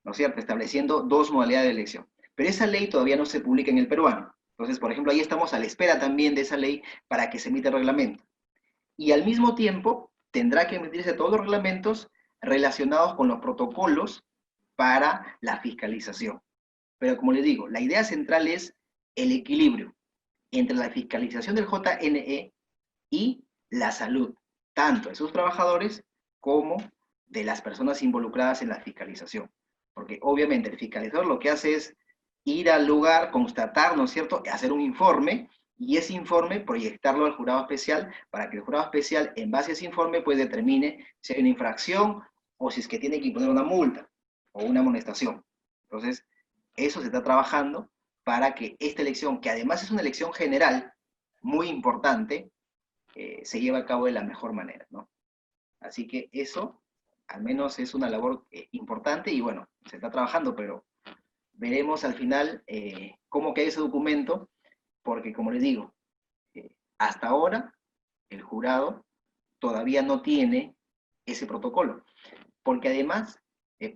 ¿no es cierto?, estableciendo 2 modalidades de elección. Pero esa ley todavía no se publica en el peruano. Entonces, por ejemplo, ahí estamos a la espera también de esa ley para que se emita el reglamento. Y al mismo tiempo, tendrá que emitirse todos los reglamentos relacionados con los protocolos para la fiscalización. Pero como les digo, la idea central es el equilibrio entre la fiscalización del JNE y la salud, tanto de sus trabajadores como de las personas involucradas en la fiscalización. Porque obviamente el fiscalizador lo que hace es ir al lugar, constatar, ¿no es cierto?, hacer un informe, y ese informe proyectarlo al jurado especial, para que el jurado especial, en base a ese informe, pues determine si hay una infracción, o si es que tiene que imponer una multa, o una amonestación. Entonces, eso se está trabajando para que esta elección, que además es una elección general, muy importante, se lleve a cabo de la mejor manera, ¿no? Así que eso, al menos es una labor importante, y bueno, se está trabajando, pero veremos al final cómo queda ese documento, porque como les digo, hasta ahora el jurado todavía no tiene ese protocolo, porque además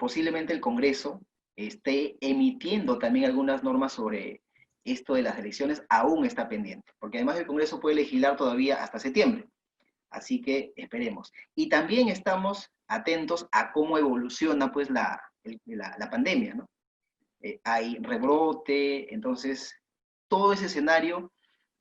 posiblemente el Congreso esté emitiendo también algunas normas sobre esto de las elecciones, aún está pendiente, porque además el Congreso puede legislar todavía hasta septiembre, así que esperemos. Y también estamos atentos a cómo evoluciona pues la pandemia, ¿no? Hay rebrote, entonces todo ese escenario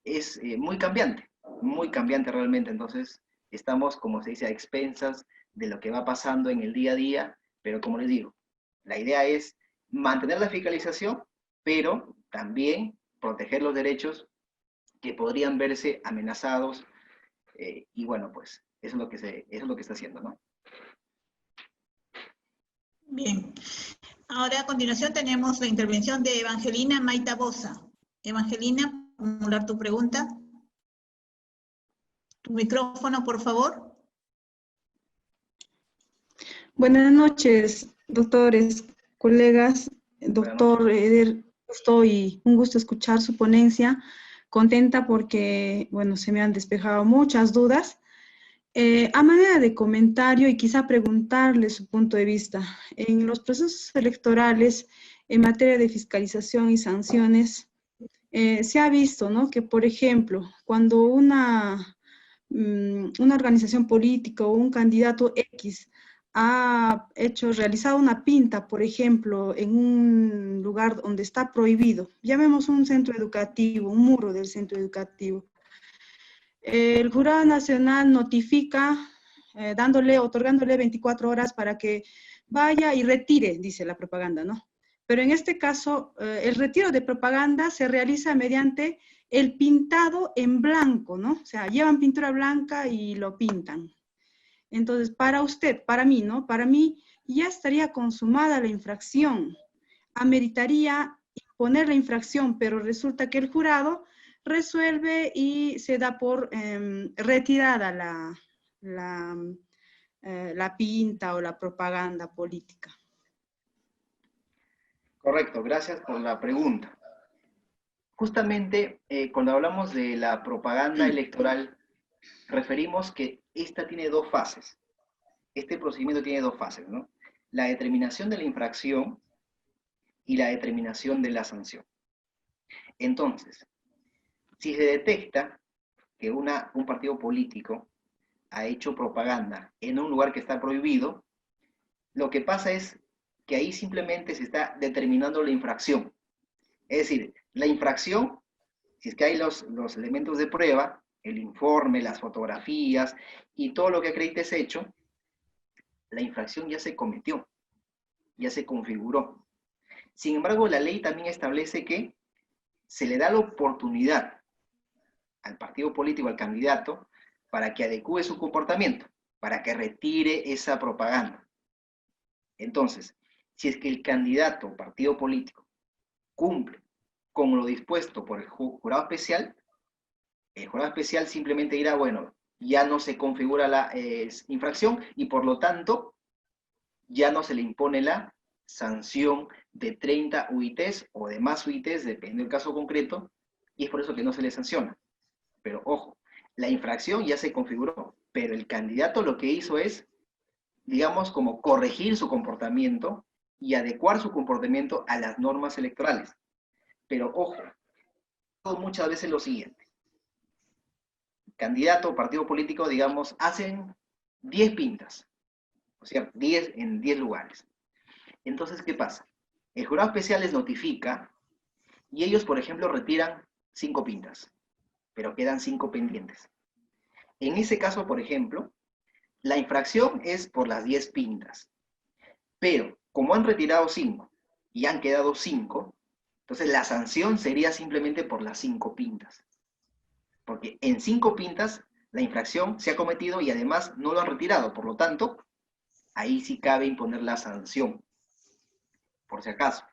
es muy cambiante realmente. Entonces estamos, como se dice, a expensas de lo que va pasando en el día a día, pero como les digo, la idea es mantener la fiscalización, pero también proteger los derechos que podrían verse amenazados, y bueno, pues eso es lo que está haciendo, ¿no? Bien. Ahora a continuación tenemos la intervención de Evangelina Maita Bosa. Evangelina, formular tu pregunta. Tu micrófono, por favor. Buenas noches, doctores, colegas, doctor Eder, un gusto escuchar su ponencia. Contenta porque, bueno, se me han despejado muchas dudas. A manera de comentario y quizá preguntarle su punto de vista, en los procesos electorales, en materia de fiscalización y sanciones, se ha visto, ¿no?, que, por ejemplo, cuando una organización política o un candidato X ha realizado una pinta, por ejemplo, en un lugar donde está prohibido, llamemos un centro educativo, un muro del centro educativo, el Jurado Nacional notifica, otorgándole 24 horas para que vaya y retire, dice la propaganda, ¿no? pero en este caso el retiro de propaganda se realiza mediante el pintado en blanco, ¿no? O sea, llevan pintura blanca y lo pintan. Entonces, para usted, para mí, ¿no? Para mí ya estaría consumada la infracción. Ameritaría imponer la infracción, pero resulta que el jurado resuelve y se da por retirada la pinta o la propaganda política. Correcto, gracias por la pregunta. Justamente cuando hablamos de la propaganda electoral, referimos que esta tiene dos fases. Este procedimiento tiene dos fases, ¿no? La determinación de la infracción y la determinación de la sanción. Entonces, si se detecta que un partido político ha hecho propaganda en un lugar que está prohibido, lo que pasa es que ahí simplemente se está determinando la infracción. Es decir, la infracción, si es que hay los elementos de prueba, el informe, las fotografías y todo lo que acredite ese hecho, la infracción ya se cometió, ya se configuró. Sin embargo, la ley también establece que se le da la oportunidad al partido político, al candidato, para que adecúe su comportamiento, para que retire esa propaganda. Entonces, si es que el candidato o partido político cumple con lo dispuesto por el jurado especial, el jurado especial simplemente dirá, bueno, ya no se configura la infracción y por lo tanto ya no se le impone la sanción de 30 UITs o de más UITs, dependiendo del caso concreto, y es por eso que no se le sanciona. Pero ojo, la infracción ya se configuró, pero el candidato lo que hizo es, digamos, como corregir su comportamiento y adecuar su comportamiento a las normas electorales. Pero ojo, muchas veces lo siguiente. Candidato o partido político, digamos, hacen 10 pintas, o sea, 10 en 10 lugares. Entonces, ¿qué pasa? El jurado especial les notifica y ellos, por ejemplo, retiran 5 pintas, pero quedan 5 pendientes. En ese caso, por ejemplo, la infracción es por las 10 pintas, pero como han retirado 5 y han quedado 5, entonces la sanción sería simplemente por las 5 pintas. Porque en 5 pintas la infracción se ha cometido y además no lo han retirado, por lo tanto, ahí sí cabe imponer la sanción, por si acaso.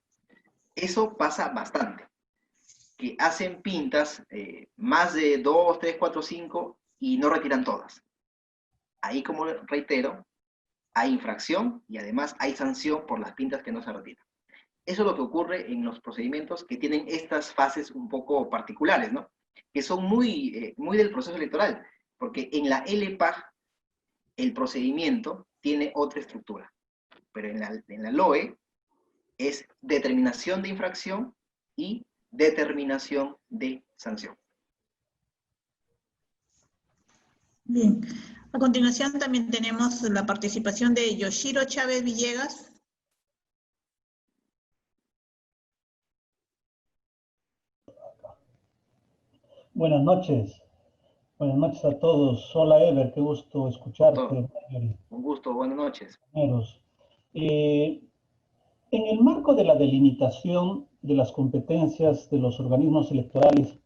Eso pasa bastante, que hacen pintas más de 2, 3, 4, 5 y no retiran todas. Ahí, como reitero, hay infracción y además hay sanción por las pintas que no se retiran. Eso es lo que ocurre en los procedimientos que tienen estas fases un poco particulares, ¿no? Que son muy del proceso electoral, porque en la LPAG el procedimiento tiene otra estructura, pero en la LOE es determinación de infracción y determinación de sanción. Bien. A continuación también tenemos la participación de Yoshiro Chávez Villegas. Buenas noches a todos. Hola Ever, qué gusto escucharte. Un gusto, buenas noches. En el marco de la delimitación de las competencias de los organismos electorales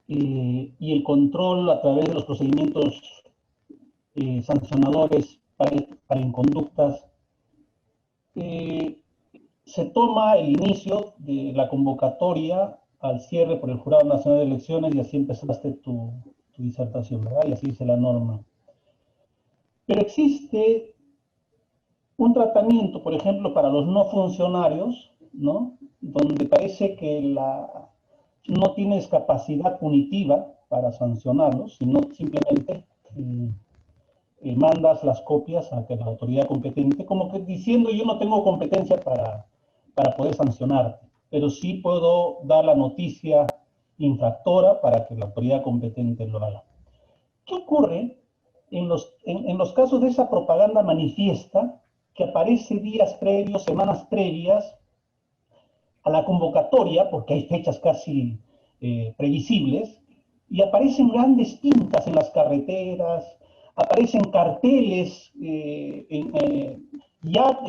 y el control a través de los procedimientos sancionadores para inconductas, se toma el inicio de la convocatoria al cierre por el Jurado Nacional de Elecciones y así empezaste tu disertación, ¿verdad? Y así dice la norma. Pero existe un tratamiento, por ejemplo, para los no funcionarios, ¿no? Donde parece que no tienes capacidad punitiva para sancionarlos, sino simplemente mandas las copias a la autoridad competente, como que diciendo yo no tengo competencia para poder sancionarte, pero sí puedo dar la noticia infractora para que la autoridad competente lo haga. ¿Qué ocurre en los casos de esa propaganda manifiesta que aparece días previos, semanas previas a la convocatoria, porque hay fechas casi previsibles, y aparecen grandes pintas en las carreteras, aparecen carteles ya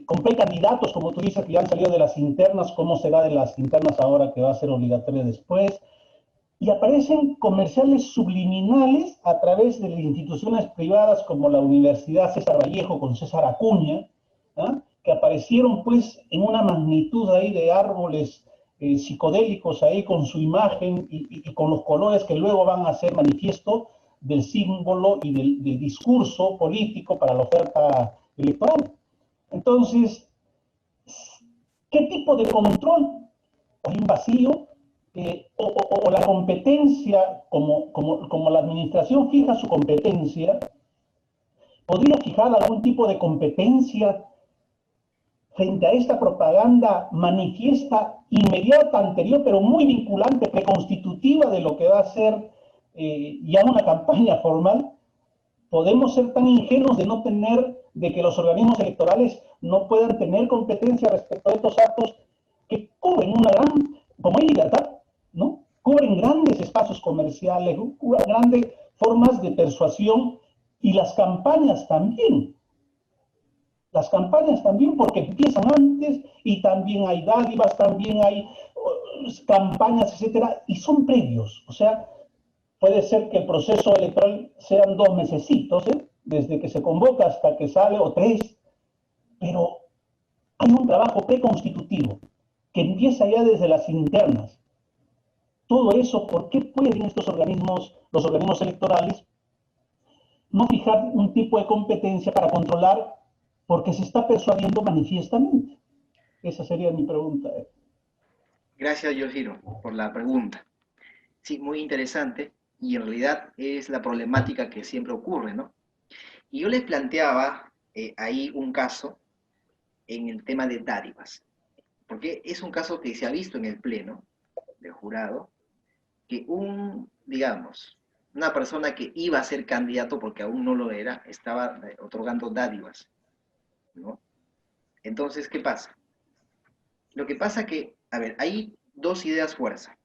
con precandidatos, como tú dices, que ya han salido de las internas, ¿cómo será de las internas ahora que va a ser obligatoria después? Y aparecen comerciales subliminales a través de las instituciones privadas como la Universidad César Vallejo con César Acuña, ¿ah? Que aparecieron pues en una magnitud ahí de árboles psicodélicos ahí con su imagen y con los colores que luego van a ser manifiesto del símbolo y del discurso político para la oferta electoral. Entonces, ¿qué tipo de control? Hay un vacío, o la competencia, como la administración fija su competencia, podría fijar algún tipo de competencia frente a esta propaganda manifiesta, inmediata, anterior, pero muy vinculante, preconstitutiva de lo que va a ser ya una campaña formal. Podemos ser tan ingenuos de que los organismos electorales no puedan tener competencia respecto a estos actos que cubren como hay libertad, ¿no? Cubren grandes espacios comerciales, grandes formas de persuasión, y las campañas también. Las campañas también, porque empiezan antes y también hay dádivas, también hay campañas, etcétera, y son previos. O sea, puede ser que el proceso electoral sean 2 mesecitos, desde que se convoca hasta que sale, o 3, pero hay un trabajo preconstitutivo que empieza ya desde las internas. Todo eso, ¿por qué pueden estos organismos, los organismos electorales, no fijar un tipo de competencia para controlar? Porque se está persuadiendo manifiestamente. Esa sería mi pregunta. Gracias, Yoshiro, por la pregunta. Sí, muy interesante, y en realidad es la problemática que siempre ocurre, ¿no? Y yo les planteaba ahí un caso en el tema de dádivas, porque es un caso que se ha visto en el pleno del jurado, que digamos, una persona que iba a ser candidato porque aún no lo era, estaba otorgando dádivas, ¿no? Entonces, ¿qué pasa? Lo que pasa que, a ver, hay dos ideas fuerza.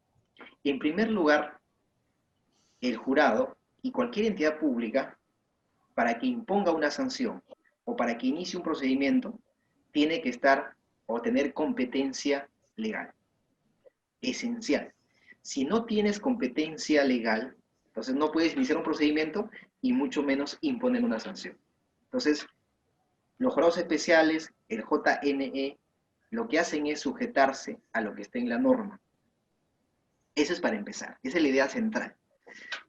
En primer lugar, el jurado y cualquier entidad pública, para que imponga una sanción o para que inicie un procedimiento, tiene que estar o tener competencia legal. Esencial. Si no tienes competencia legal, entonces no puedes iniciar un procedimiento y mucho menos imponer una sanción. Entonces, los jurados especiales, el JNE, lo que hacen es sujetarse a lo que está en la norma. Eso es para empezar, esa es la idea central.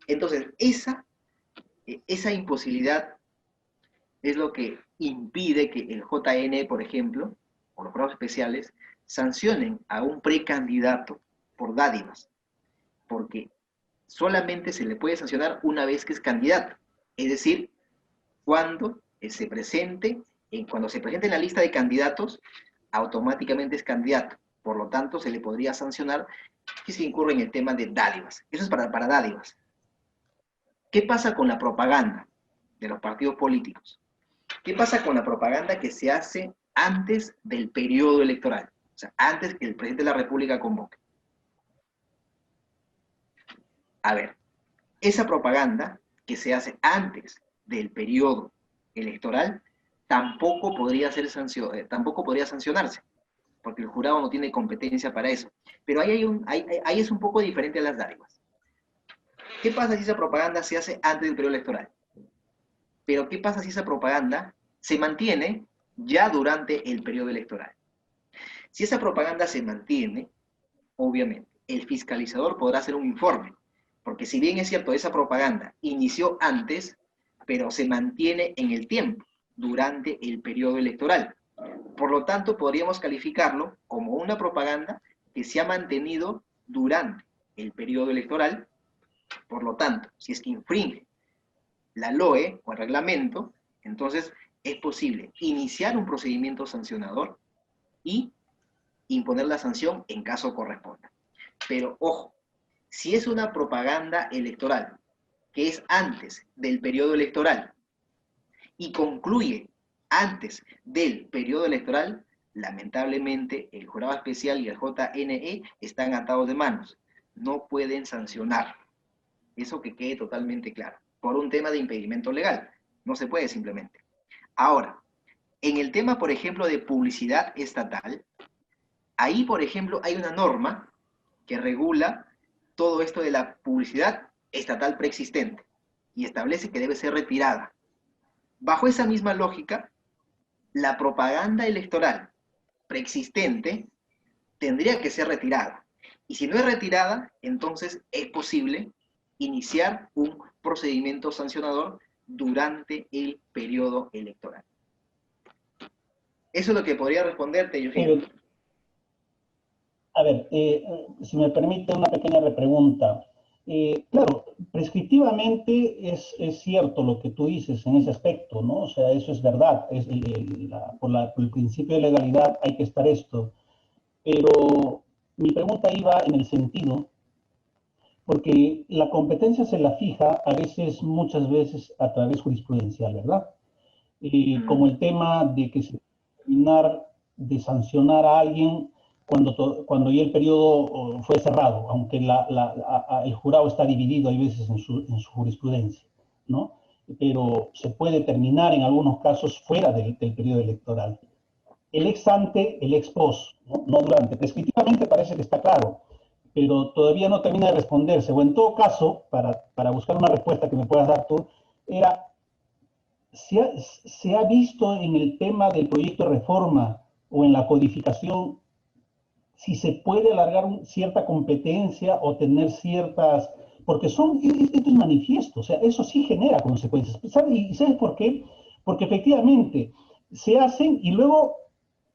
Entonces, esa imposibilidad es lo que impide que el JNE, por ejemplo, o los jurados especiales, sancionen a un precandidato por dádivas, porque solamente se le puede sancionar una vez que es candidato, es decir, cuando se presente en la lista de candidatos, automáticamente es candidato, por lo tanto se le podría sancionar si se incurre en el tema de dádivas. Eso es para dádivas. ¿Qué pasa con la propaganda de los partidos políticos? ¿Qué pasa con la propaganda que se hace antes del periodo electoral? O sea, antes que el presidente de la República convoque. A ver, esa propaganda que se hace antes del periodo electoral tampoco podría sancionarse, porque el jurado no tiene competencia para eso. Pero ahí es un poco diferente a las dádivas. ¿Qué pasa si esa propaganda se hace antes del periodo electoral? Pero ¿qué pasa si esa propaganda se mantiene ya durante el periodo electoral? Si esa propaganda se mantiene, obviamente, el fiscalizador podrá hacer un informe, porque si bien es cierto, esa propaganda inició antes, pero se mantiene en el tiempo, durante el periodo electoral. Por lo tanto, podríamos calificarlo como una propaganda que se ha mantenido durante el periodo electoral. Por lo tanto, si es que infringe la LOE o el reglamento, entonces es posible iniciar un procedimiento sancionador y imponer la sanción en caso corresponda. Pero ojo, si es una propaganda electoral que es antes del periodo electoral y concluye antes del periodo electoral, lamentablemente el jurado especial y el JNE están atados de manos. No pueden sancionar. Eso que quede totalmente claro. Por un tema de impedimento legal. No se puede simplemente. Ahora, En el tema, por ejemplo, de publicidad estatal, ahí, por ejemplo, hay una norma que regula todo esto de la publicidad estatal preexistente y establece que debe ser retirada. Bajo esa misma lógica, la propaganda electoral preexistente tendría que ser retirada. Y si no es retirada, entonces es posible iniciar un procedimiento sancionador durante el periodo electoral. Eso es lo que podría responderte, Eugenia. A ver, si me permite una pequeña repregunta. Claro, prescriptivamente es cierto lo que tú dices en ese aspecto, ¿no? O sea, eso es verdad. Por el principio de legalidad hay que estar esto. Pero mi pregunta iba en el sentido, porque la competencia se la fija a veces, muchas veces, a través jurisprudencial, ¿verdad? Como el tema de que se terminar de sancionar a alguien cuando ya el periodo fue cerrado, aunque el jurado está dividido, hay veces en su jurisprudencia, ¿no? Pero se puede terminar en algunos casos fuera del periodo electoral. El ex ante, el ex post, no durante. Prescriptivamente parece que está claro, pero todavía no termina de responderse. O en todo caso, para buscar una respuesta que me puedas dar tú, era, ¿se ha visto en el tema del proyecto de reforma o en la codificación si se puede alargar cierta competencia o tener ciertas, porque esto es manifiesto, o sea, eso sí genera consecuencias. ¿Y sabes por qué? Porque efectivamente se hacen y luego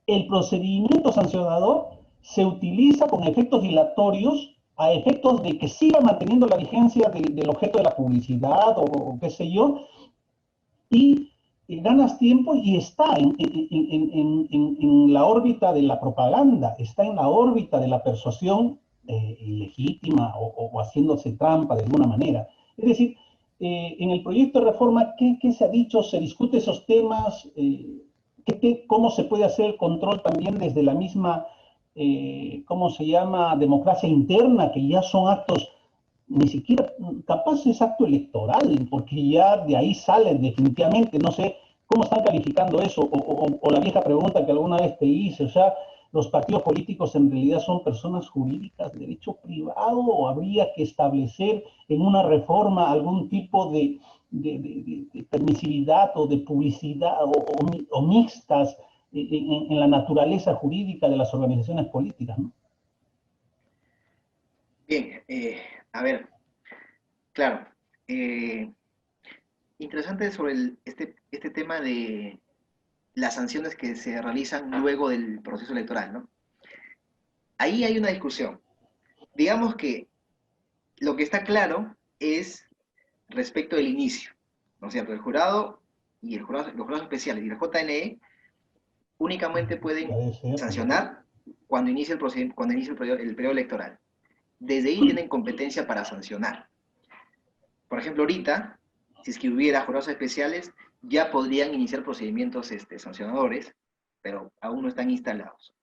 el procedimiento sancionador se utiliza con efectos dilatorios a efectos de que siga manteniendo la vigencia del objeto de la publicidad o qué sé yo, y ganas tiempo y está en la órbita de la propaganda, está en la órbita de la persuasión ilegítima o haciéndose trampa de alguna manera. Es decir, en el proyecto de reforma, ¿qué se ha dicho? ¿Se discute esos temas? ¿Cómo se puede hacer el control también desde la misma, ¿cómo se llama?, democracia interna, que ya son actos ni siquiera, capaz es acto electoral, porque ya de ahí salen definitivamente, no sé cómo están calificando eso, o la vieja pregunta que alguna vez te hice, o sea, los partidos políticos en realidad son personas jurídicas de derecho privado, o habría que establecer en una reforma algún tipo de permisividad o de publicidad o mixtas en la naturaleza jurídica de las organizaciones políticas, ¿no? Bien, a ver, claro, interesante sobre este tema de las sanciones que se realizan luego del proceso electoral, ¿no? Ahí hay una discusión. Digamos que lo que está claro es respecto del inicio, ¿no es cierto? El jurado y los jurados especiales y la JNE únicamente pueden sancionar cuando inicia el periodo electoral. Desde ahí tienen competencia para sancionar. Por ejemplo, ahorita, si es que hubiera jurados especiales, ya podrían iniciar procedimientos sancionadores, pero aún no están instalados.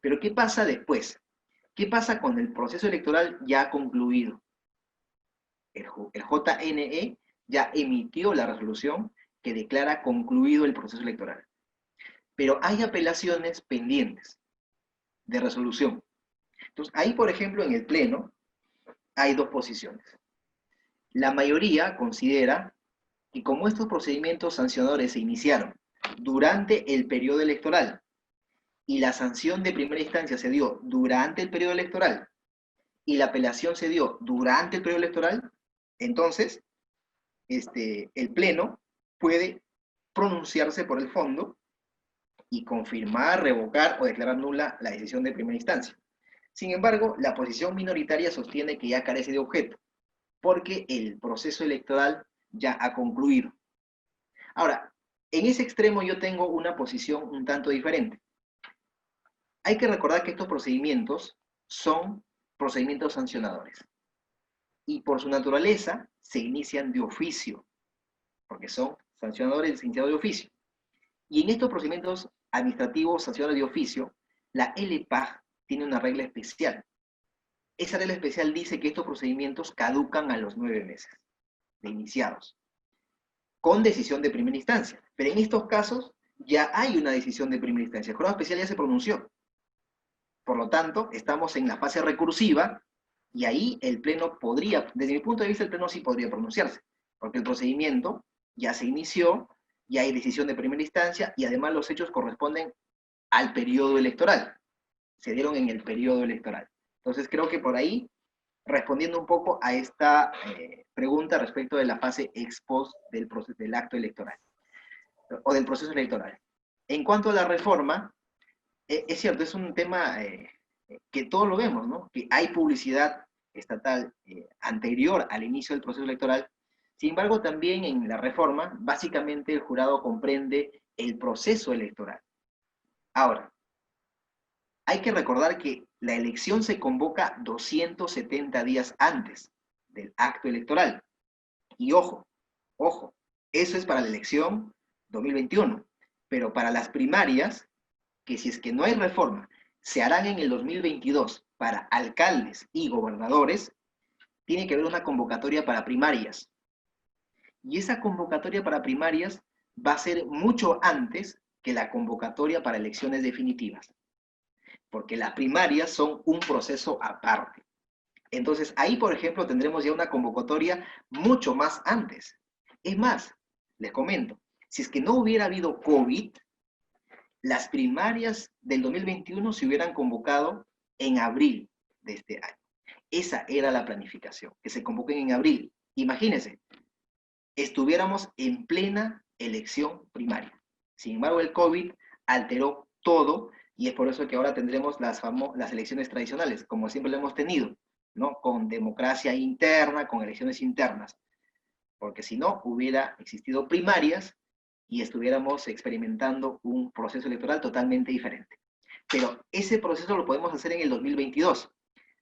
Pero ¿qué pasa después? ¿Qué pasa cuando el proceso electoral ya ha concluido? El JNE ya emitió la resolución que declara concluido el proceso electoral. Pero hay apelaciones pendientes de resolución. Entonces, ahí, por ejemplo, en el Pleno, hay dos posiciones. La mayoría considera que como estos procedimientos sancionadores se iniciaron durante el periodo electoral y la sanción de primera instancia se dio durante el periodo electoral y la apelación se dio durante el periodo electoral, entonces el Pleno puede pronunciarse por el fondo y confirmar, revocar o declarar nula la decisión de primera instancia. Sin embargo, la posición minoritaria sostiene que ya carece de objeto, porque el proceso electoral ya ha concluido. Ahora, en ese extremo yo tengo una posición un tanto diferente. Hay que recordar que estos procedimientos son procedimientos sancionadores. Y por su naturaleza se inician de oficio, porque son sancionadores iniciados de oficio. Y en estos procedimientos administrativos sancionadores de oficio, la LPAG tiene una regla especial. Esa regla especial dice que estos procedimientos caducan a los 9 meses de iniciados, con decisión de primera instancia. Pero en estos casos ya hay una decisión de primera instancia. El jurado especial ya se pronunció. Por lo tanto, estamos en la fase recursiva y ahí el Pleno podría, desde mi punto de vista, el Pleno sí podría pronunciarse, porque el procedimiento ya se inició, ya hay decisión de primera instancia y además los hechos corresponden al periodo electoral. Se dieron en el periodo electoral. Entonces creo que por ahí, respondiendo un poco a esta pregunta respecto de la fase ex post del acto electoral, o del proceso electoral. En cuanto a la reforma, es cierto, es un tema que todos lo vemos, ¿no? Que hay publicidad estatal anterior al inicio del proceso electoral. Sin embargo, también en la reforma, básicamente el jurado comprende el proceso electoral. Ahora, hay que recordar que la elección se convoca 270 días antes del acto electoral. Y ojo, eso es para la elección 2021. Pero para las primarias, que si es que no hay reforma, se harán en el 2022 para alcaldes y gobernadores, tiene que haber una convocatoria para primarias. Y esa convocatoria para primarias va a ser mucho antes que la convocatoria para elecciones definitivas. Porque las primarias son un proceso aparte. Entonces, ahí, por ejemplo, tendremos ya una convocatoria mucho más antes. Es más, les comento, si es que no hubiera habido COVID, las primarias del 2021 se hubieran convocado en abril de este año. Esa era la planificación, que se convoquen en abril. Imagínense, estuviéramos en plena elección primaria. Sin embargo, el COVID alteró todo y es por eso que ahora tendremos las elecciones tradicionales, como siempre lo hemos tenido, ¿no? Con democracia interna, con elecciones internas. Porque si no, hubiera existido primarias y estuviéramos experimentando un proceso electoral totalmente diferente. Pero ese proceso lo podemos hacer en el 2022,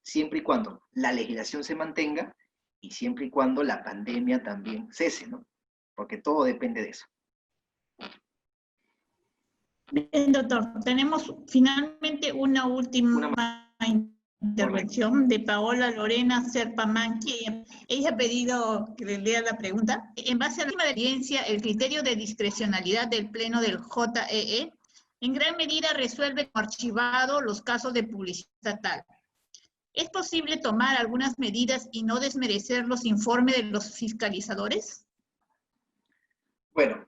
siempre y cuando la legislación se mantenga y siempre y cuando la pandemia también cese, ¿no? Porque todo depende de eso. Bien, doctor. Tenemos finalmente una última intervención de Paola Lorena Serpamanqui. Ella ha pedido que le lea la pregunta. En base a la última experiencia, el criterio de discrecionalidad del Pleno del JEE en gran medida resuelve como archivado los casos de publicidad estatal. ¿Es posible tomar algunas medidas y no desmerecer los informes de los fiscalizadores? Bueno,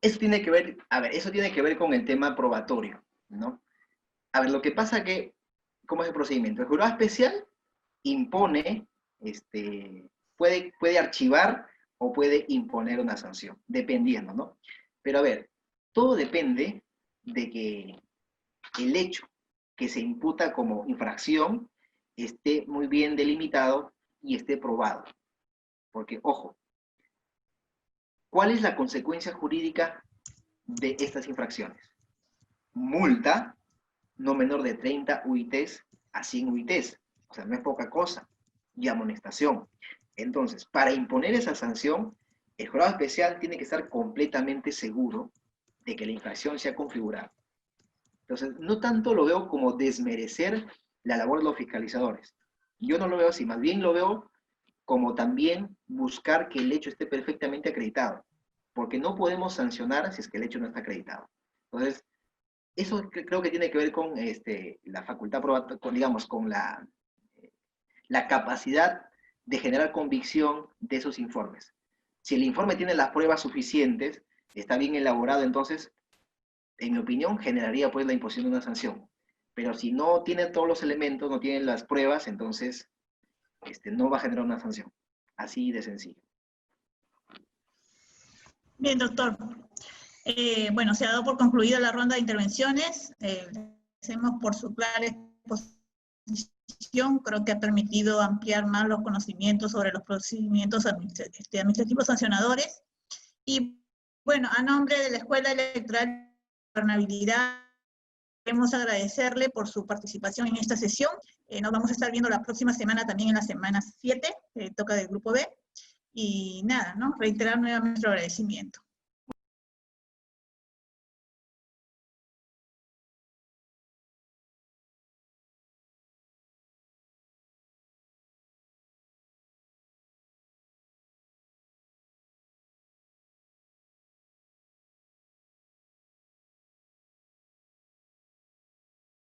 eso tiene que ver, eso tiene que ver con el tema probatorio, ¿no? A ver, lo que pasa que, ¿cómo es el procedimiento? El jurado especial impone, puede archivar o puede imponer una sanción, dependiendo, ¿no? Pero a ver, todo depende de que el hecho que se imputa como infracción esté muy bien delimitado y esté probado. Porque, ojo, ¿cuál es la consecuencia jurídica de estas infracciones? Multa no menor de 30 UITs a 100 UITs. O sea, no es poca cosa. Y amonestación. Entonces, para imponer esa sanción, el jurado especial tiene que estar completamente seguro de que la infracción se ha configurado. Entonces, no tanto lo veo como desmerecer la labor de los fiscalizadores. Yo no lo veo así, más bien lo veo como también buscar que el hecho esté perfectamente acreditado, porque no podemos sancionar si es que el hecho no está acreditado. Entonces, eso creo que tiene que ver con la facultad probatoria, digamos, con la capacidad de generar convicción de esos informes. Si el informe tiene las pruebas suficientes, está bien elaborado, entonces, en mi opinión, generaría pues la imposición de una sanción. Pero si no tiene todos los elementos, no tiene las pruebas, entonces no va a generar una sanción. Así de sencillo. Bien, doctor. Bueno, se ha dado por concluida la ronda de intervenciones. Agradecemos por su clara exposición. Creo que ha permitido ampliar más los conocimientos sobre los procedimientos administrativos sancionadores. Y bueno, a nombre de la Escuela Electoral de Gobernabilidad, queremos agradecerle por su participación en esta sesión. Nos vamos a estar viendo la próxima semana, también en la semana 7, toca del Grupo B. Y nada, ¿no? Reiterar nuevamente nuestro agradecimiento.